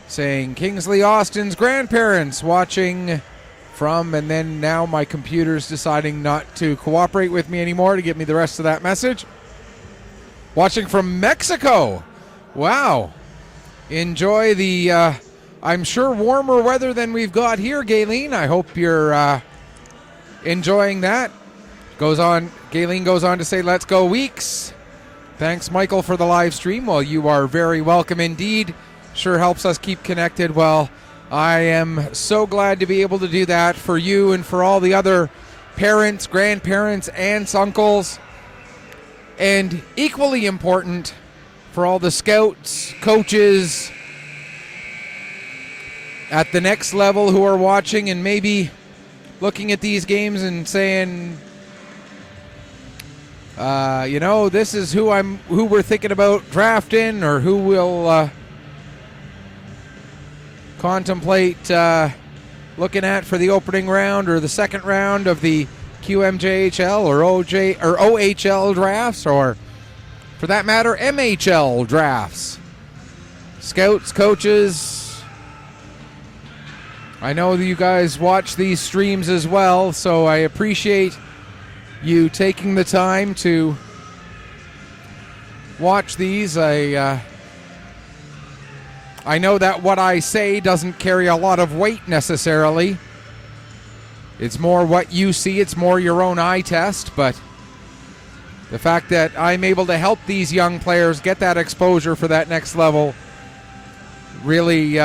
saying Kingsley Austin's grandparents watching from, and then now my computer's deciding not to cooperate with me anymore to get me the rest of that message. Watching from Mexico. Wow. Enjoy the I'm sure warmer weather than we've got here, Gayleen. I hope you're enjoying that. Gayleen goes on to say, let's go Weeks. Thanks, Michael, for the live stream. Well, you are very welcome indeed. Sure helps us keep connected. Well, I am so glad to be able to do that for you and for all the other parents, grandparents, aunts, uncles, and equally important for all the scouts, coaches at the next level who are watching and maybe looking at these games and saying, this is who we're thinking about drafting, or who will contemplate looking at for the opening round or the second round of the QMJHL or OHL drafts, or for that matter, MHL drafts. Scouts, coaches, I know that you guys watch these streams as well, so I appreciate you taking the time to watch these. I know that what I say doesn't carry a lot of weight necessarily. It's more what you see. It's more your own eye test, but the fact that I'm able to help these young players get that exposure for that next level really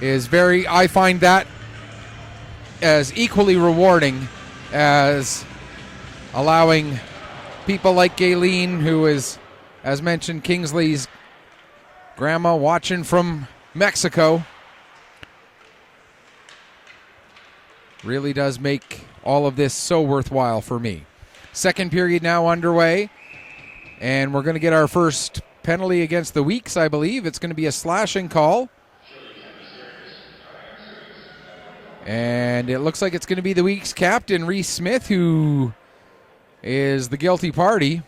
is I find that as equally rewarding as allowing people like Gayleen, who is, as mentioned, Kingsley's grandma, watching from Mexico. Really does make all of this so worthwhile for me. Second period now underway, and we're going to get our first penalty against the Weeks, I believe. It's going to be a slashing call. And it looks like it's going to be the Weeks captain, Reese Smith, who is the guilty party.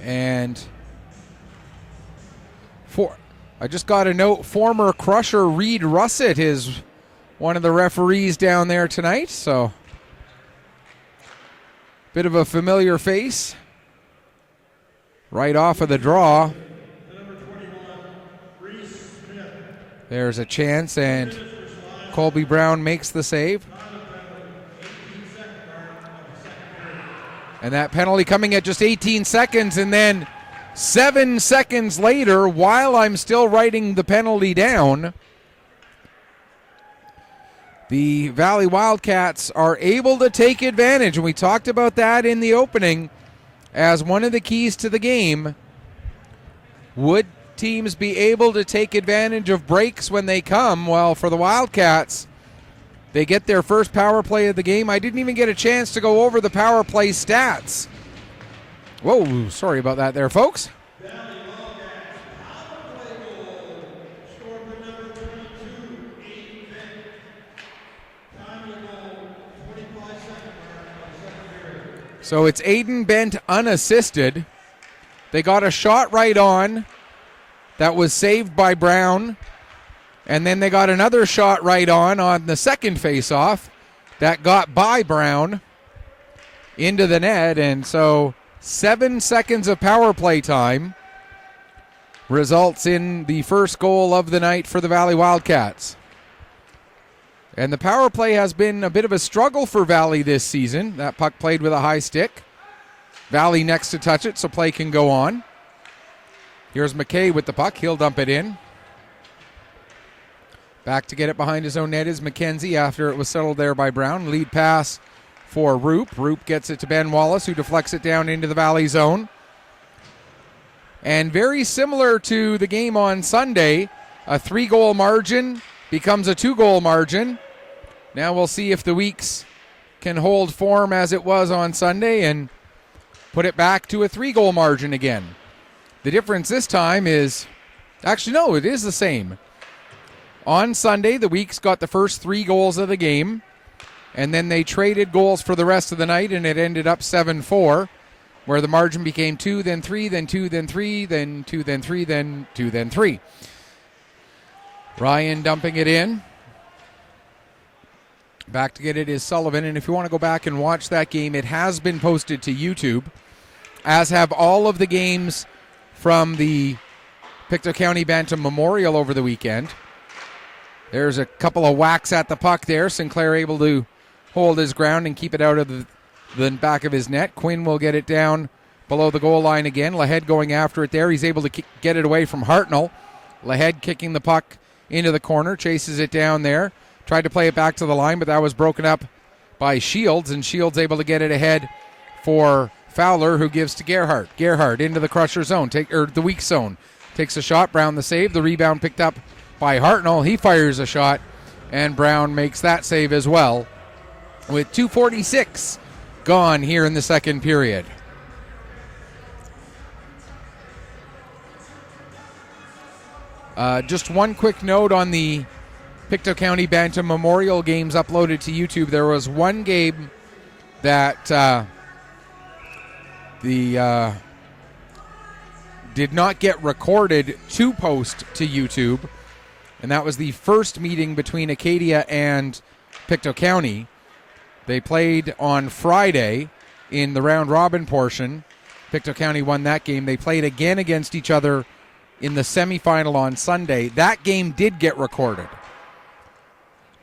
And I just got a note, former Crusher Reed Russett is one of the referees down there tonight, so bit of a familiar face right off of the draw. There's a chance, and Colby Brown makes the save. And that penalty coming at just 18 seconds, and then 7 seconds later, while I'm still writing the penalty down, the Valley Wildcats are able to take advantage, and we talked about that in the opening as one of the keys to the game. Would teams be able to take advantage of breaks when they come? Well, for the Wildcats, they get their first power play of the game. I didn't even get a chance to go over the power play stats. Whoa, sorry about that there, folks. So it's Aiden Bent unassisted. They got a shot right on that was saved by Brown. And then they got another shot right on the second face-off that got by Brown into the net. And so 7 seconds of power play time results in the first goal of the night for the Valley Wildcats. And the power play has been a bit of a struggle for Valley this season. That puck played with a high stick. Valley next to touch it, so play can go on. Here's McKay with the puck. He'll dump it in. Back to get it behind his own net is McKenzie after it was settled there by Brown. Lead pass for Roop. Roop gets it to Ben Wallace, who deflects it down into the Valley zone. And very similar to the game on Sunday, a 3-goal margin becomes a 2-goal margin. Now we'll see if the Weeks can hold form as it was on Sunday and put it back to a 3-goal margin again. The difference this time is Actually, no, it is the same. On Sunday, the Weeks got the first 3 goals of the game, and then they traded goals for the rest of the night, and it ended up 7-4, where the margin became 2, then 3, then 2, then 3, then 2, then 3, then 2, then 3. Ryan dumping it in. Back to get it is Sullivan, and if you want to go back and watch that game, it has been posted to YouTube, as have all of the games from the Pictou County Bantam Memorial over the weekend. There's a couple of whacks at the puck there. Sinclair able to hold his ground and keep it out of the back of his net. Quinn will get it down below the goal line again. Lahead going after it there. He's able to get it away from Hartnell. Lahead kicking the puck into the corner, chases it down there. Tried to play it back to the line, but that was broken up by Shields, and Shields able to get it ahead for Fowler, who gives to Gerhardt. Gerhardt into the Crusher zone, the weak zone. Takes a shot. Brown the save. The rebound picked up by Hartnell. He fires a shot, and Brown makes that save as well, with 2:46 gone here in the second period. Just one quick note on the Pictou County Bantam Memorial games uploaded to YouTube. There was one game that did not get recorded to post to YouTube, and that was the first meeting between Acadia and Pictou County. They played on Friday in the round-robin portion. Pictou County won that game. They played again against each other in the semifinal on Sunday. That game did get recorded.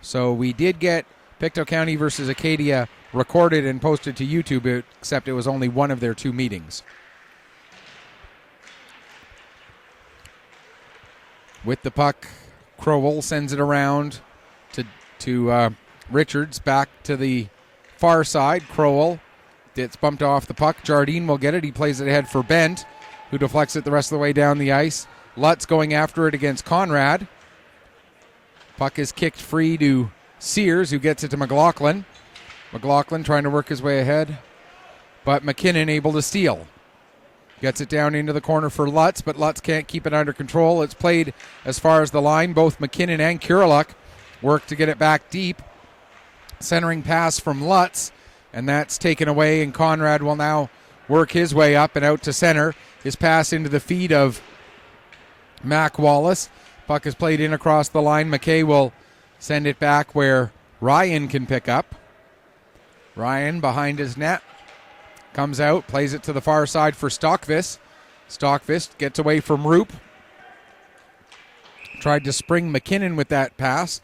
So we did get Pictou County versus Acadia recorded and posted to YouTube, except it was only one of their 2 meetings. With the puck, Crowell sends it around to Richards, back to the far side. Crowell gets bumped off the puck. Jardine will get it. He plays it ahead for Bent, who deflects it the rest of the way down the ice. Lutz going after it against Conrad. Puck is kicked free to Sears, who gets it to McLaughlin. McLaughlin trying to work his way ahead, but McKinnon able to steal. Gets it down into the corner for Lutz, but Lutz can't keep it under control. It's played as far as the line. Both McKinnon and Kureluk work to get it back deep. Centering pass from Lutz, and that's taken away, and Conrad will now work his way up and out to center. His pass into the feet of Mac Wallace. Puck is played in across the line. McKay will send it back where Ryan can pick up. Ryan behind his net. Comes out, plays it to the far side for Stockvist. Stockvist gets away from Roop. Tried to spring McKinnon with that pass,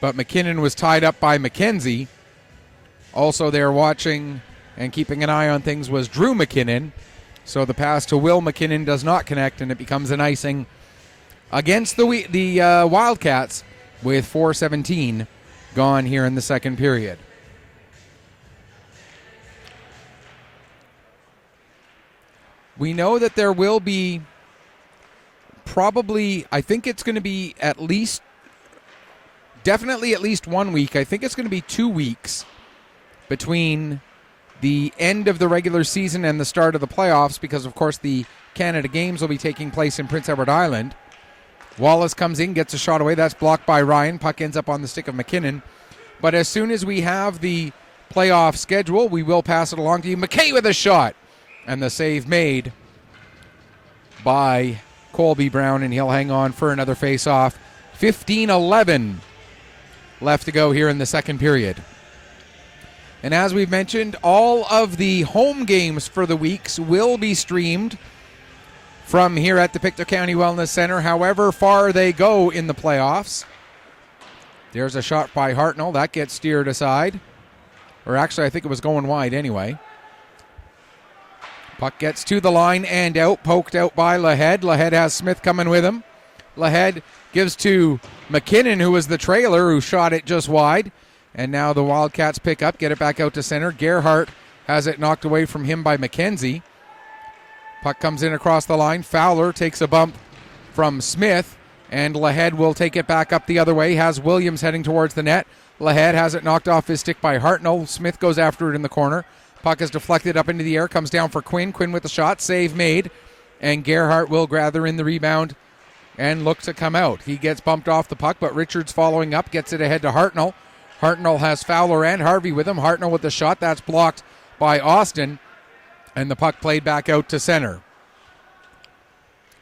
but McKinnon was tied up by McKenzie. Also there watching and keeping an eye on things was Drew McKinnon. So the pass to Will McKinnon does not connect, and it becomes an icing against the Wildcats with 4:17 gone here in the second period. We know that there will be probably, I think it's going to be definitely at least 1 week. I think it's going to be 2 weeks between the end of the regular season and the start of the playoffs, because, of course, the Canada Games will be taking place in Prince Edward Island. Wallace comes in, gets a shot away. That's blocked by Ryan. Puck ends up on the stick of McKinnon. But as soon as we have the playoff schedule, we will pass it along to you. McKay with a shot. And the save made by Colby Brown, and he'll hang on for another face-off. 15-11 left to go here in the second period. And as we've mentioned, all of the home games for the weeks will be streamed from here at the Pictou County Wellness Center, however far they go in the playoffs. There's a shot by Hartnell. That gets steered aside. Or actually, I think it was going wide anyway. Puck gets to the line and out, poked out by Lahead. Lahead has Smith coming with him. Lahead gives to McKinnon, who was the trailer, who shot it just wide. And now the Wildcats pick up, get it back out to center. Gerhardt has it knocked away from him by McKenzie. Puck comes in across the line. Fowler takes a bump from Smith, and Lahead will take it back up the other way. Has Williams heading towards the net. Lahead has it knocked off his stick by Hartnell. Smith goes after it in the corner. Puck is deflected up into the air, comes down for Quinn. Quinn with the shot, save made, and Gerhardt will gather in the rebound and look to come out. He gets bumped off the puck, but Richards following up, gets it ahead to Hartnell. Hartnell has Fowler and Harvey with him. Hartnell with the shot. That's blocked by Austin, and the puck played back out to center.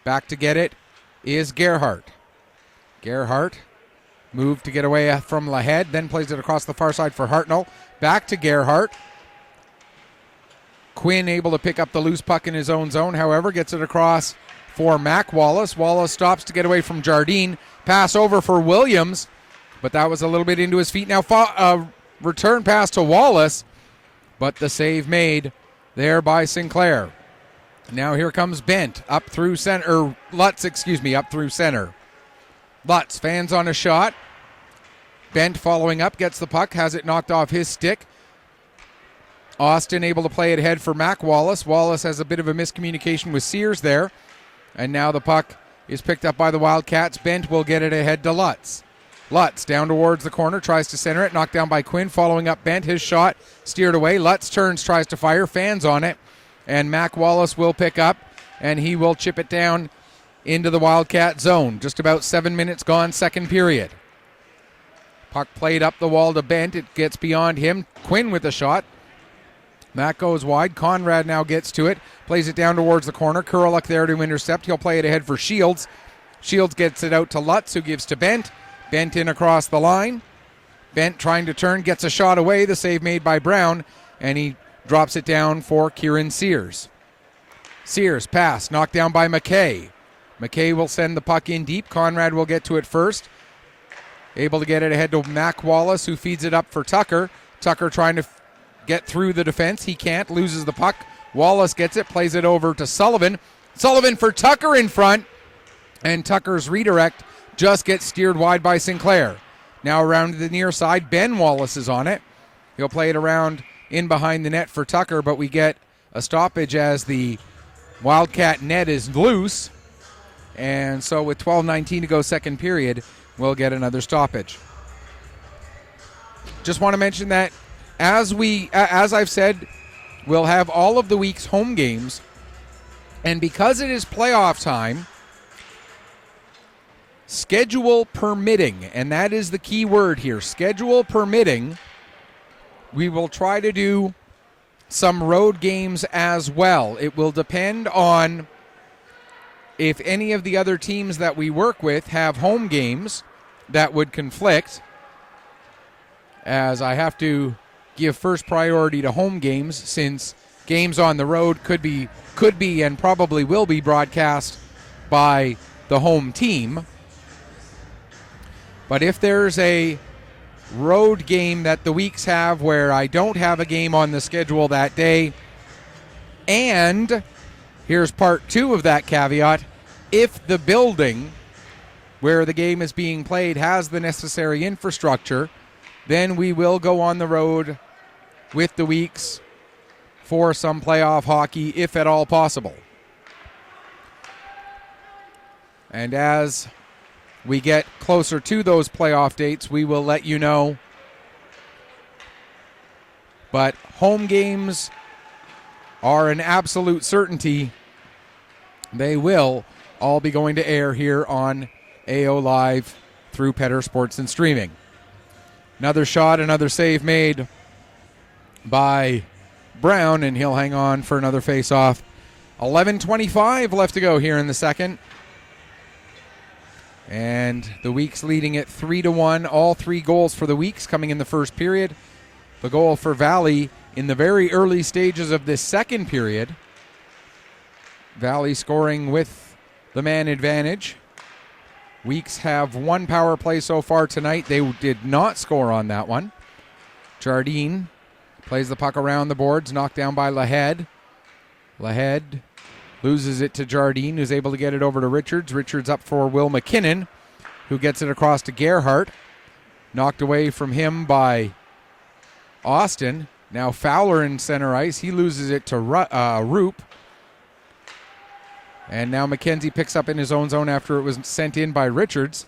Back to get it is Gerhardt. Gerhardt moved to get away from Lahead, then plays it across the far side for Hartnell. Back to Gerhardt. Quinn able to pick up the loose puck in his own zone, however, gets it across for Mac Wallace. Wallace stops to get away from Jardine. Pass over for Williams, but that was a little bit into his feet. Now return pass to Wallace, but the save made there by Sinclair. Now here comes Bent up through center, or Lutz, up through center. Lutz fans on a shot. Bent following up, gets the puck, has it knocked off his stick. Austin able to play it ahead for Mac Wallace. Wallace has a bit of a miscommunication with Sears there. And now the puck is picked up by the Wildcats. Bent will get it ahead to Lutz. Lutz down towards the corner, tries to center it, knocked down by Quinn. Following up Bent, his shot steered away. Lutz turns, tries to fire, fans on it. And Mac Wallace will pick up, and he will chip it down into the Wildcat zone. Just about 7 minutes gone, second period. Puck played up the wall to Bent. It gets beyond him. Quinn with the shot. That goes wide. Conrad now gets to it. Plays it down towards the corner. Kuralik there to intercept. He'll play it ahead for Shields. Shields gets it out to Lutz, who gives to Bent. Bent in across the line. Bent trying to turn, gets a shot away. The save made by Brown, and he drops it down for Kieran Sears. Sears pass, knocked down by McKay. McKay will send the puck in deep. Conrad will get to it first. Able to get it ahead to Mac Wallace, who feeds it up for Tucker. Tucker trying to get through the defense. He can't, loses the puck. Wallace gets it, plays it over to Sullivan. Sullivan for Tucker in front, and Tucker's redirect just gets steered wide by Sinclair. Now around to the near side, Ben Wallace is on it. He'll play it around in behind the net for Tucker, but we get a stoppage as the Wildcat net is loose. And so with 12:19 to go second period, we'll get another stoppage. Just want to mention that as I've said, we'll have all of the week's home games, and because it is playoff time, schedule permitting, and that is the key word here, schedule permitting, we will try to do some road games as well. It will depend on if any of the other teams that we work with have home games that would conflict, as I have to give first priority to home games, since games on the road could be and probably will be broadcast by the home team. But if there's a road game that the weeks have where I don't have a game on the schedule that day, and here's part two of that caveat, if the building where the game is being played has the necessary infrastructure, then we will go on the road with the weeks for some playoff hockey, if at all possible. And as we get closer to those playoff dates, we will let you know. But home games are an absolute certainty. They will all be going to air here on AO Live through Petter Sports and Streaming. Another shot, another save made by Brown, and he'll hang on for another face-off. 11:25 left to go here in the second. And the Weeks leading it 3-1. All three goals for the Weeks coming in the first period. The goal for Valley in the very early stages of this second period. Valley scoring with the man advantage. Weeks have one power play so far tonight. They did not score on that one. Jardine plays the puck around the boards, knocked down by Lahead. Lahead loses it to Jardine, who's able to get it over to Richards. Richards up for Will McKinnon, who gets it across to Gerhardt. Knocked away from him by Austin. Now Fowler in center ice. He loses it to Roop. And now McKenzie picks up in his own zone after it was sent in by Richards.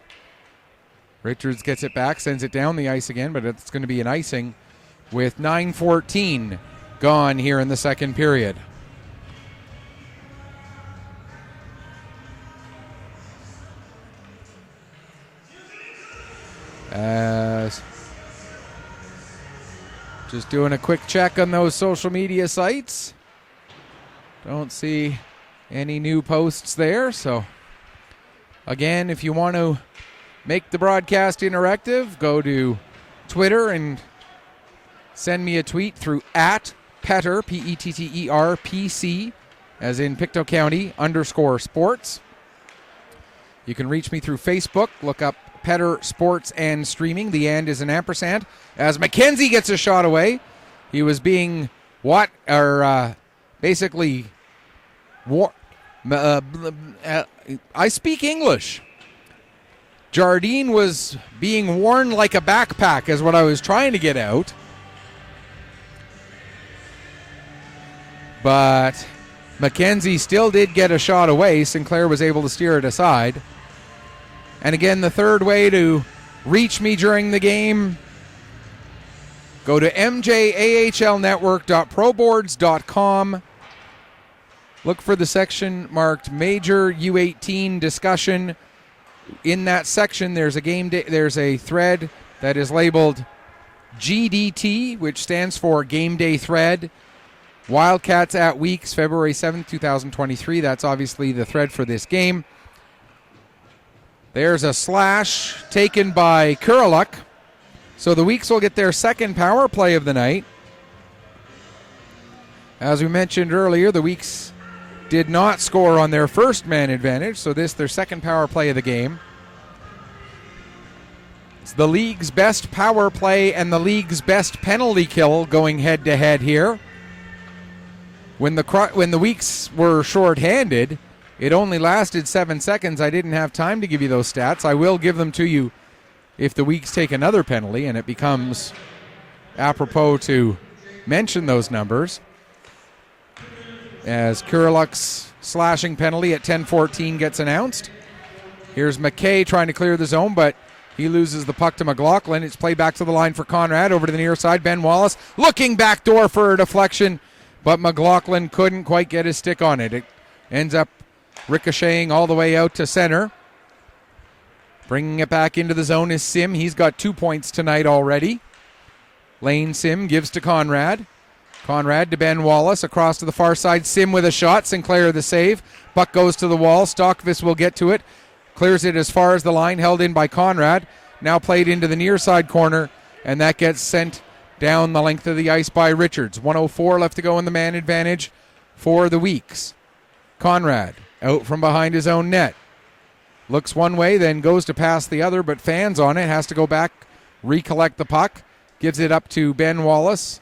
Richards gets it back, sends it down the ice again, but it's going to be an icing with 9:14 gone here in the second period. – As just doing a quick check on those social media sites. Don't see any new posts there. So, again, if you want to make the broadcast interactive, go to Twitter and send me a tweet through @Petter, PETTERPC, as in Pictou County _sports. You can reach me through Facebook. Look up Petter Sports and Streaming. The and is an ampersand. As McKenzie gets a shot away, he was being basically. I speak English. Jardine was being worn like a backpack, is what I was trying to get out. But McKenzie still did get a shot away. Sinclair was able to steer it aside. And again, the third way to reach me during the game, go to mjahlnetwork.proboards.com. Look for the section marked Major U18 Discussion. In that section, there's a thread that is labeled GDT, which stands for Game Day Thread. Wildcats at Weeks, February 7th, 2023. That's obviously the thread for this game. There's a slash taken by Kuraluk. So the Weeks will get their second power play of the night. As we mentioned earlier, the Weeks did not score on their first man advantage, so this their second power play of the game. It's the league's best power play and the league's best penalty kill going head-to-head here. When the Weeks were short-handed, it only lasted 7 seconds. I didn't have time to give you those stats. I will give them to you if the Weeks take another penalty, and it becomes apropos to mention those numbers. As Kuraluk's slashing penalty at 10:14 gets announced. Here's McKay trying to clear the zone, but he loses the puck to McLaughlin. It's played back to the line for Conrad, over to the near side. Ben Wallace looking backdoor for a deflection, but McLaughlin couldn't quite get his stick on it. It ends up ricocheting all the way out to center. Bringing it back into the zone is Sim. He's got 2 points tonight already. Lane Sim gives to Conrad. Conrad to Ben Wallace across to the far side. Sim with a shot. Sinclair the save. Puck goes to the wall. Stockvis will get to it. Clears it as far as the line, held in by Conrad. Now played into the near side corner, and that gets sent down the length of the ice by Richards. 1:04 left to go in the man advantage for the Weeks. Conrad out from behind his own net. Looks one way, then goes to pass the other, but fans on it. Has to go back, recollect the puck. Gives it up to Ben Wallace.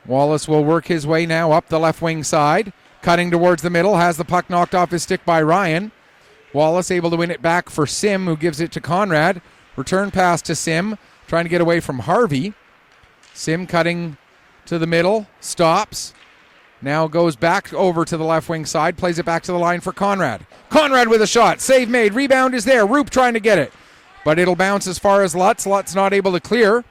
Wallace will work his way now up the left wing side. Cutting towards the middle. Has the puck knocked off his stick by Ryan. Wallace able to win it back for Sim, who gives it to Conrad. Return pass to Sim. Trying to get away from Harvey. Sim cutting to the middle. Stops. Now goes back over to the left wing side. Plays it back to the line for Conrad. Conrad with a shot. Save made. Rebound is there. Roop trying to get it. But it'll bounce as far as Lutz. Lutz not able to clear.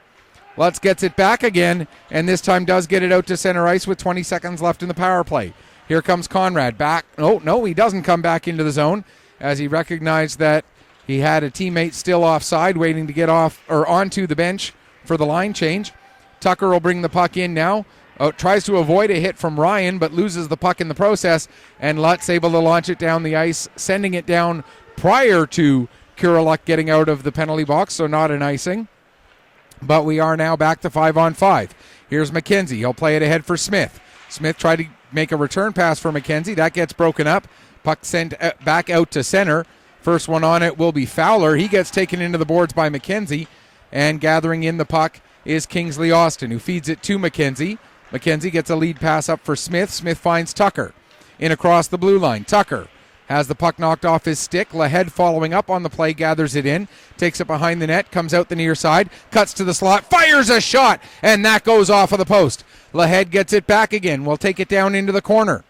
Lutz gets it back again, and this time does get it out to center ice with 20 seconds left in the power play. Here comes Conrad back. No, he doesn't come back into the zone, as he recognized that he had a teammate still offside, waiting to get off or onto the bench for the line change. Tucker will bring the puck in now. Tries to avoid a hit from Ryan, but loses the puck in the process, and Lutz able to launch it down the ice, sending it down prior to Kuraluk getting out of the penalty box, so not an icing. But we are now back to 5-on-5. Here's McKenzie. He'll play it ahead for Smith. Smith tried to make a return pass for McKenzie. That gets broken up. Puck sent back out to center. First one on it will be Fowler. He gets taken into the boards by McKenzie. And gathering in the puck is Kingsley Austin, who feeds it to McKenzie. McKenzie gets a lead pass up for Smith. Smith finds Tucker in across the blue line. Tucker has the puck knocked off his stick. Lahead following up on the play, gathers it in, takes it behind the net, comes out the near side, cuts to the slot, fires a shot, and that goes off of the post. Lahead gets it back again. Will take it down into the corner.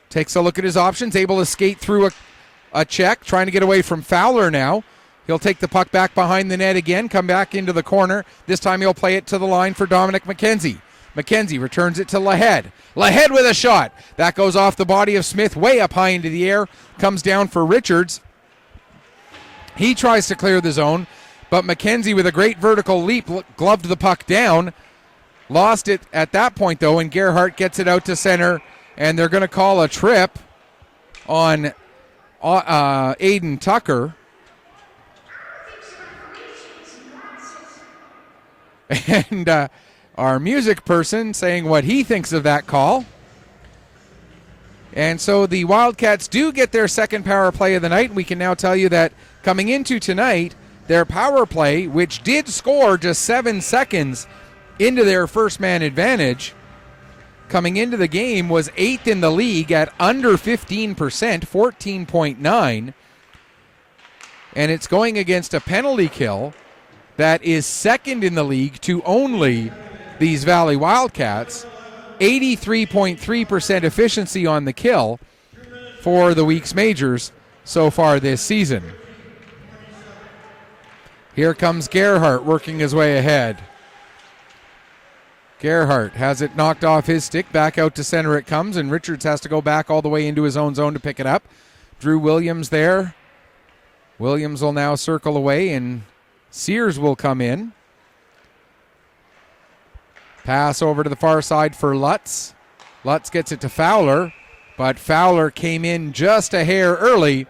Takes a look at his options, able to skate through a check, trying to get away from Fowler now. He'll take the puck back behind the net again, come back into the corner. This time he'll play it to the line for Dominic McKenzie. McKenzie returns it to Lahead. Lahead with a shot. That goes off the body of Smith way up high into the air. Comes down for Richards. He tries to clear the zone, But McKenzie with a great vertical leap gloved the puck down. Lost it at that point, though, and Gerhardt gets it out to center, and they're going to call a trip on Aiden Tucker. And our music person saying what he thinks of that call. And so the Wildcats do get their second power play of the night. We can now tell you that coming into tonight, their power play, which did score just 7 seconds into their first man advantage, coming into the game was 8th in the league at under 15%, 14.9. And it's going against a penalty kill that is second in the league to only these Valley Wildcats. 83.3% efficiency on the kill for the Weeks Majors so far this season. Here comes Gerhardt working his way ahead. Gerhardt has it knocked off his stick. Back out to center it comes, and Richards has to go back all the way into his own zone to pick it up. Drew Williams there. Williams will now circle away, and Sears will come in. Pass over to the far side for Lutz. Lutz gets it to Fowler, but Fowler came in just a hair early,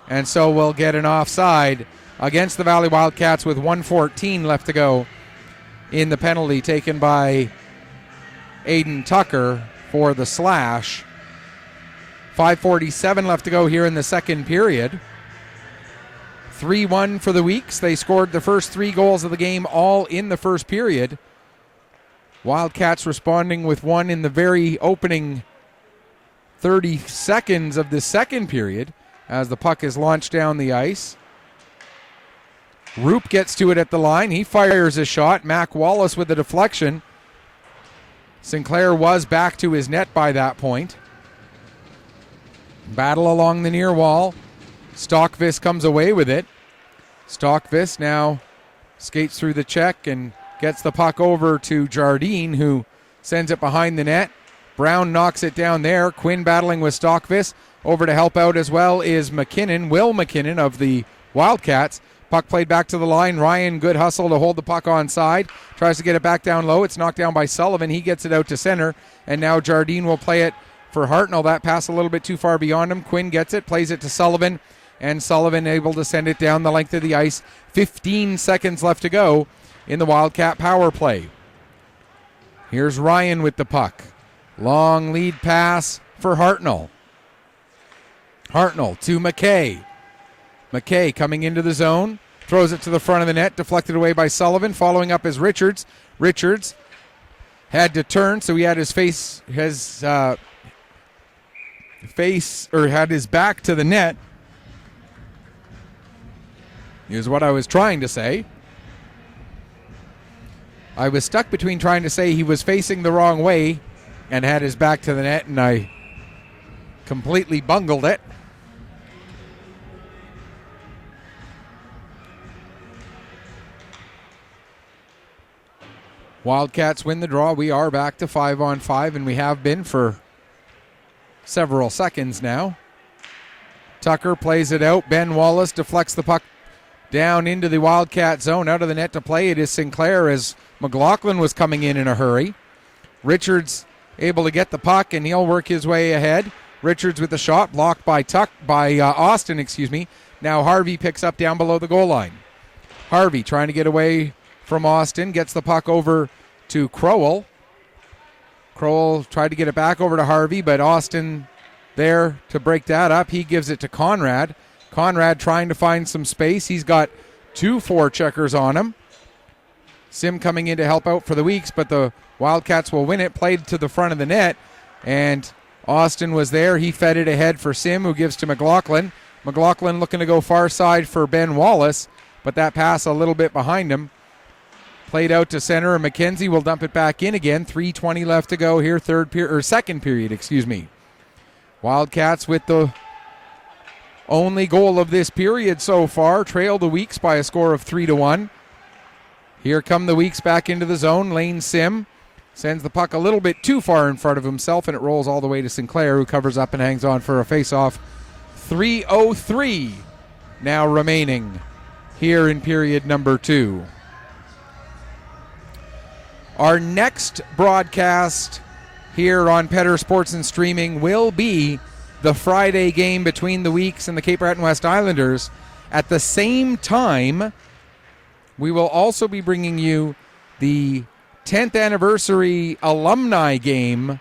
and so we'll get an offside against the Valley Wildcats with 1:14 left to go in the penalty taken by Aiden Tucker for the slash. 5:47 left to go here in the second period. 3-1 for the Weeks. They scored the first 3 goals of the game all in the first period. Wildcats responding with one in the very opening 30 seconds of the second period as the puck is launched down the ice. Roop gets to it at the line. He fires a shot. Mac Wallace with the deflection. Sinclair was back to his net by that point. Battle along the near wall. Stockvis comes away with it. Stockvis now skates through the check and gets the puck over to Jardine, who sends it behind the net. Brown knocks it down there. Quinn battling with Stockvis. Over to help out as well is McKinnon, Will McKinnon of the Wildcats. Puck played back to the line. Ryan, good hustle to hold the puck onside. Tries to get it back down low. It's knocked down by Sullivan. He gets it out to center. And now Jardine will play it for Hartnell. That pass a little bit too far beyond him. Quinn gets it, plays it to Sullivan. And Sullivan able to send it down the length of the ice. 15 seconds left to go in the Wildcat power play. Here's Ryan with the puck. Long lead pass for Hartnell. Hartnell to McKay. McKay coming into the zone. Throws it to the front of the net. Deflected away by Sullivan. Following up is Richards. Richards had to turn, so he had his had his back to the net. Here's what I was trying to say. I was stuck between trying to say he was facing the wrong way and had his back to the net, and I completely bungled it. Wildcats win the draw. We are back to 5-on-5, and we have been for several seconds now. Tucker plays it out. Ben Wallace deflects the puck down into the Wildcat zone. Out of the net to play it is Sinclair as McLaughlin was coming in a hurry. Richards able to get the puck, and he'll work his way ahead. Richards with the shot blocked by Austin. Now Harvey picks up down below the goal line. Harvey trying to get away from Austin, gets the puck over to Crowell. Crowell tried to get it back over to Harvey, but Austin there to break that up. He gives it to Conrad. Conrad trying to find some space. He's got 2 forecheckers on him. Sim coming in to help out for the Weeks, but the Wildcats will win it. Played to the front of the net, and Austin was there. He fed it ahead for Sim, who gives to McLaughlin. McLaughlin looking to go far side for Ben Wallace, but that pass a little bit behind him. Played out to center, and McKenzie will dump it back in again. 3:20 left to go here, second period. Wildcats with the only goal of this period so far, trail the Weeks by a score of 3-1. Here come the Weeks back into the zone. Lane Sim sends the puck a little bit too far in front of himself, and it rolls all the way to Sinclair, who covers up and hangs on for a face-off. 3:03 now remaining here in period number 2. Our next broadcast here on Petter Sports and Streaming will be the Friday game between the Weeks and the Cape Breton West Islanders. At the same time, we will also be bringing you the 10th anniversary alumni game,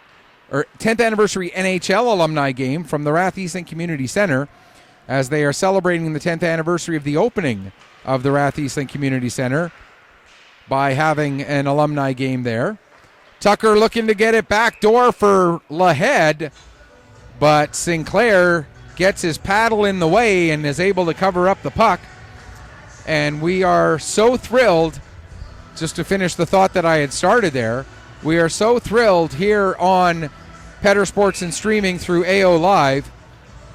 or 10th anniversary NHL alumni game from the Rath Easton Community Center, as they are celebrating the 10th anniversary of the opening of the Rath Easton Community Center by having an alumni game there. Tucker looking to get it back door for Lahead, but Sinclair gets his paddle in the way and is able to cover up the puck. And we are so thrilled, just to finish the thought that I had started there, we are so thrilled here on Petter Sports and Streaming through AO Live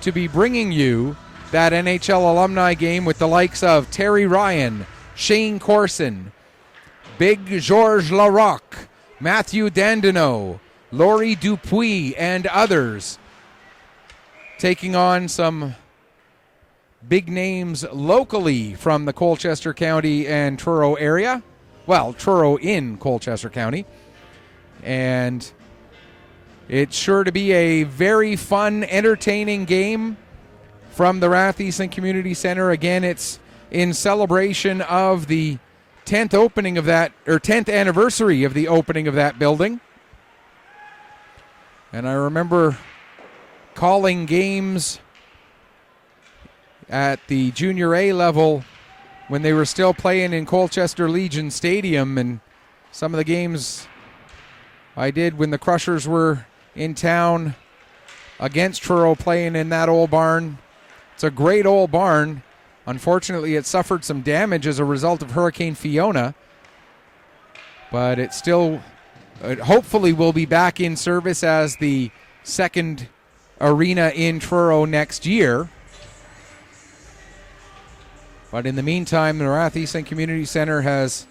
to be bringing you that NHL alumni game with the likes of Terry Ryan, Shane Corson, Big Georges Larocque, Matthew Dandino, Laurie Dupuis, and others, taking on some big names locally from the Colchester County and Truro area. Well, Truro in Colchester County. And it's sure to be a very fun, entertaining game from the Rath Easton Community Center. Again, it's in celebration of the 10th opening of that, or 10th anniversary of the opening of that building. And I remember calling games at the junior A level when they were still playing in Colchester Legion Stadium, and some of the games I did when the Crushers were in town against Truro playing in that old barn. It's a great old barn. Unfortunately, it suffered some damage as a result of Hurricane Fiona, but it still hopefully will be back in service as the second arena in Truro next year. But in the meantime, the Rath Easton Community Center has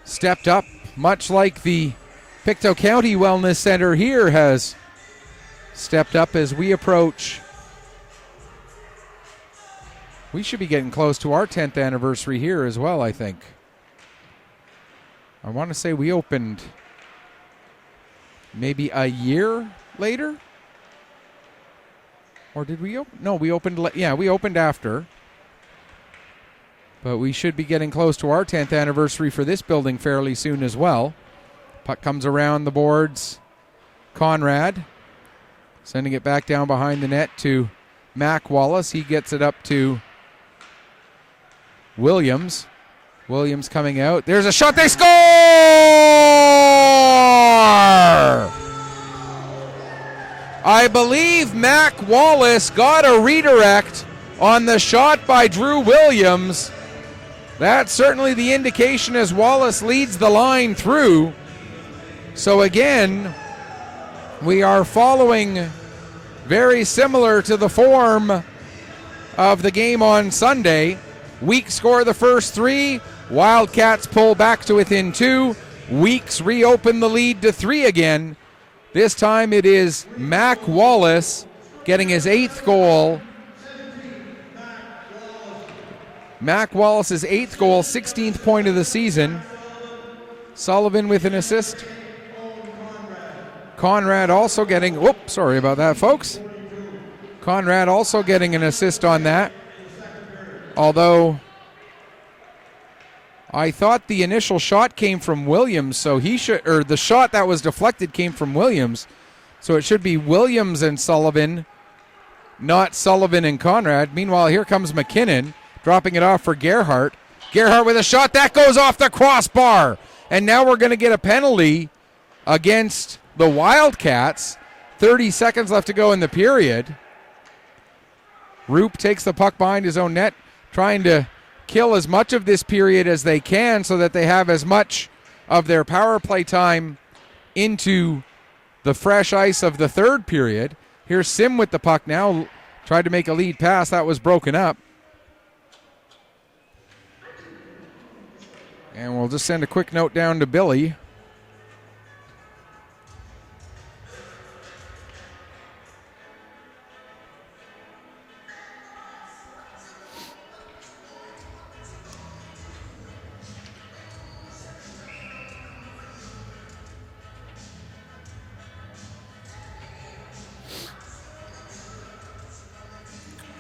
stepped up, much like the Pictou County Wellness Center here has stepped up as we approach. We should be getting close to our 10th anniversary here as well, I think. I want to say we opened maybe a year later? Or did we open? No, we opened, we opened after. But we should be getting close to our 10th anniversary for this building fairly soon as well. Puck comes around the boards. Conrad sending it back down behind the net to Mac Wallace. He gets it up to Williams. Williams coming out. There's a shot. They score! I believe Mac Wallace got a redirect on the shot by Drew Williams. That's certainly the indication as Wallace leads the line through. So again, we are following very similar to the form of the game on Sunday. Weeks score the first 3. Wildcats pull back to within 2. Weeks reopen the lead to 3 again. This time it is Mac Wallace getting his 8th goal. Mac Wallace's 8th goal, 16th point of the season. Sullivan with an assist. Conrad also getting, sorry about that, folks. Conrad also getting an assist on that. Although I thought the initial shot came from Williams, so he should, or the shot that was deflected came from Williams. So it should be Williams and Sullivan, not Sullivan and Conrad. Meanwhile, here comes McKinnon, dropping it off for Gerhardt. Gerhardt with a shot that goes off the crossbar. And now we're going to get a penalty against the Wildcats. 30 seconds left to go in the period. Roop takes the puck behind his own net, trying to kill as much of this period as they can so that they have as much of their power play time into the fresh ice of the third period. Here's Sim with the puck now. Tried to make a lead pass. That was broken up. And we'll just send a quick note down to Billy.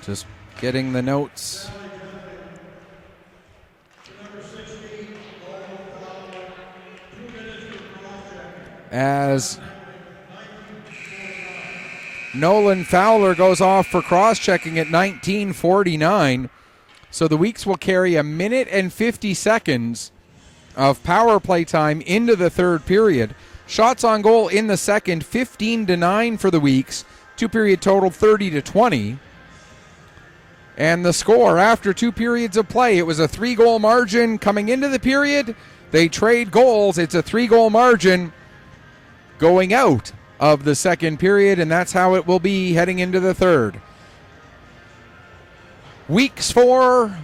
Just getting the notes. As Nolan Fowler goes off for cross-checking at 19:49. So the Weeks will carry a minute and 50 seconds of power play time into the third period. Shots on goal in the second, 15-9 for the Weeks. Two-period total, 30-20. And the score after 2 periods of play, it was a 3-goal margin coming into the period. They trade goals. It's a 3-goal margin going out of the second period, and that's how it will be heading into the third. Weeks 4,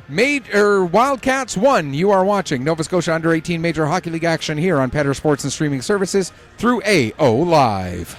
Wildcats 1. You are watching Nova Scotia Under-18 Major Hockey League action here on Petter Sports and Streaming Services through AO Live.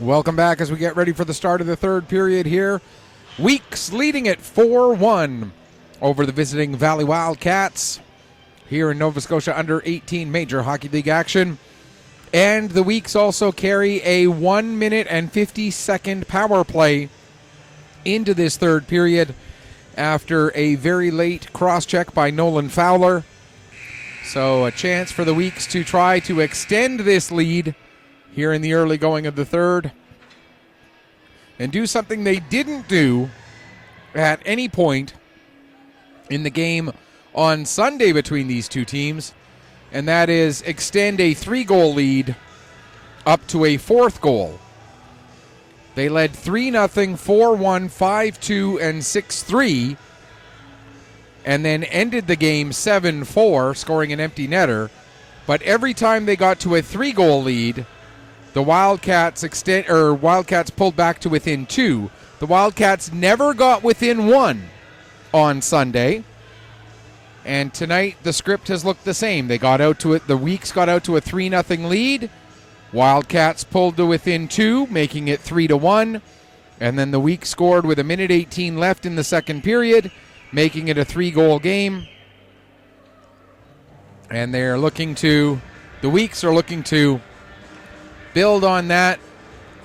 Welcome back as we get ready for the start of the third period here. Weeks leading at 4-1 over the visiting Valley Wildcats here in Nova Scotia under 18 Major Hockey League action. And the Weeks also carry a 1 minute and 50-second power play into this third period after a very late cross-check by Nolan Fowler. So a chance for the Weeks to try to extend this lead here in the early going of the third and do something they didn't do at any point in the game on Sunday between these two teams, and that is extend a 3-goal lead up to a 4th goal. They led 3-0, 4-1, 5-2, and 6-3, and then ended the game 7-4, scoring an empty netter. But every time they got to a 3-goal lead, the Wildcats pulled back to within 2. The Wildcats never got within 1 on Sunday. And tonight the script has looked the same. They got out to it. The Weeks got out to a 3-0 lead. Wildcats pulled to within 2, making it 3-1. And then the Weeks scored with 1:18 left in the second period, making it a 3-goal game. And the Weeks are looking to build on that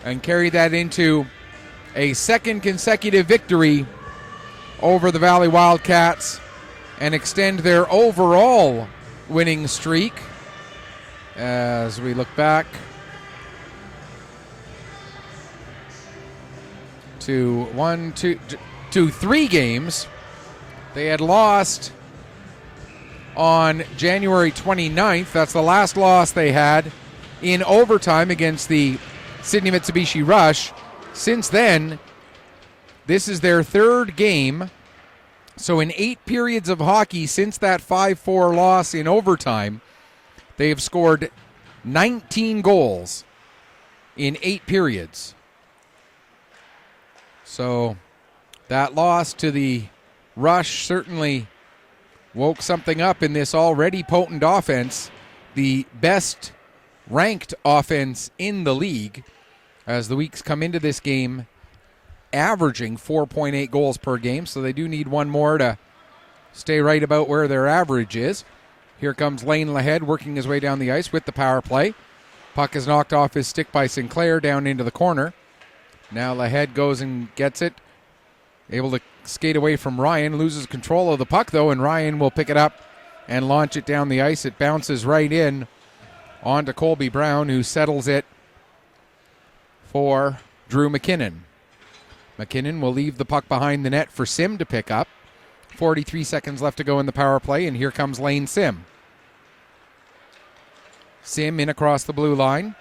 and carry that into a second consecutive victory over the Valley Wildcats and extend their overall winning streak as we look back to 3 games. They had lost on January 29th. That's the last loss they had in overtime against the Sydney Mitsubishi Rush. Since then, this is their 3rd game. So in 8 periods of hockey since that 5-4 loss in overtime, they have scored 19 goals in 8 periods. So that loss to the Rush certainly woke something up in this already potent offense, the best ranked offense in the league, as the Weeks come into this game averaging 4.8 goals per game, so they do need one more to stay right about where their average is. Here comes Lane Lahead working his way down the ice with the power play. Puck is knocked off his stick by Sinclair down into the corner. Now Lahead goes and gets it, able to skate away from Ryan, loses control of the puck though, and Ryan will pick it up and launch it down the ice. It bounces right in onto Colby Brown, who settles it for Drew McKinnon. McKinnon will leave the puck behind the net for Sim to pick up. 43 seconds left to go in the power play, and here comes Lane Sim. Sim in across the blue line.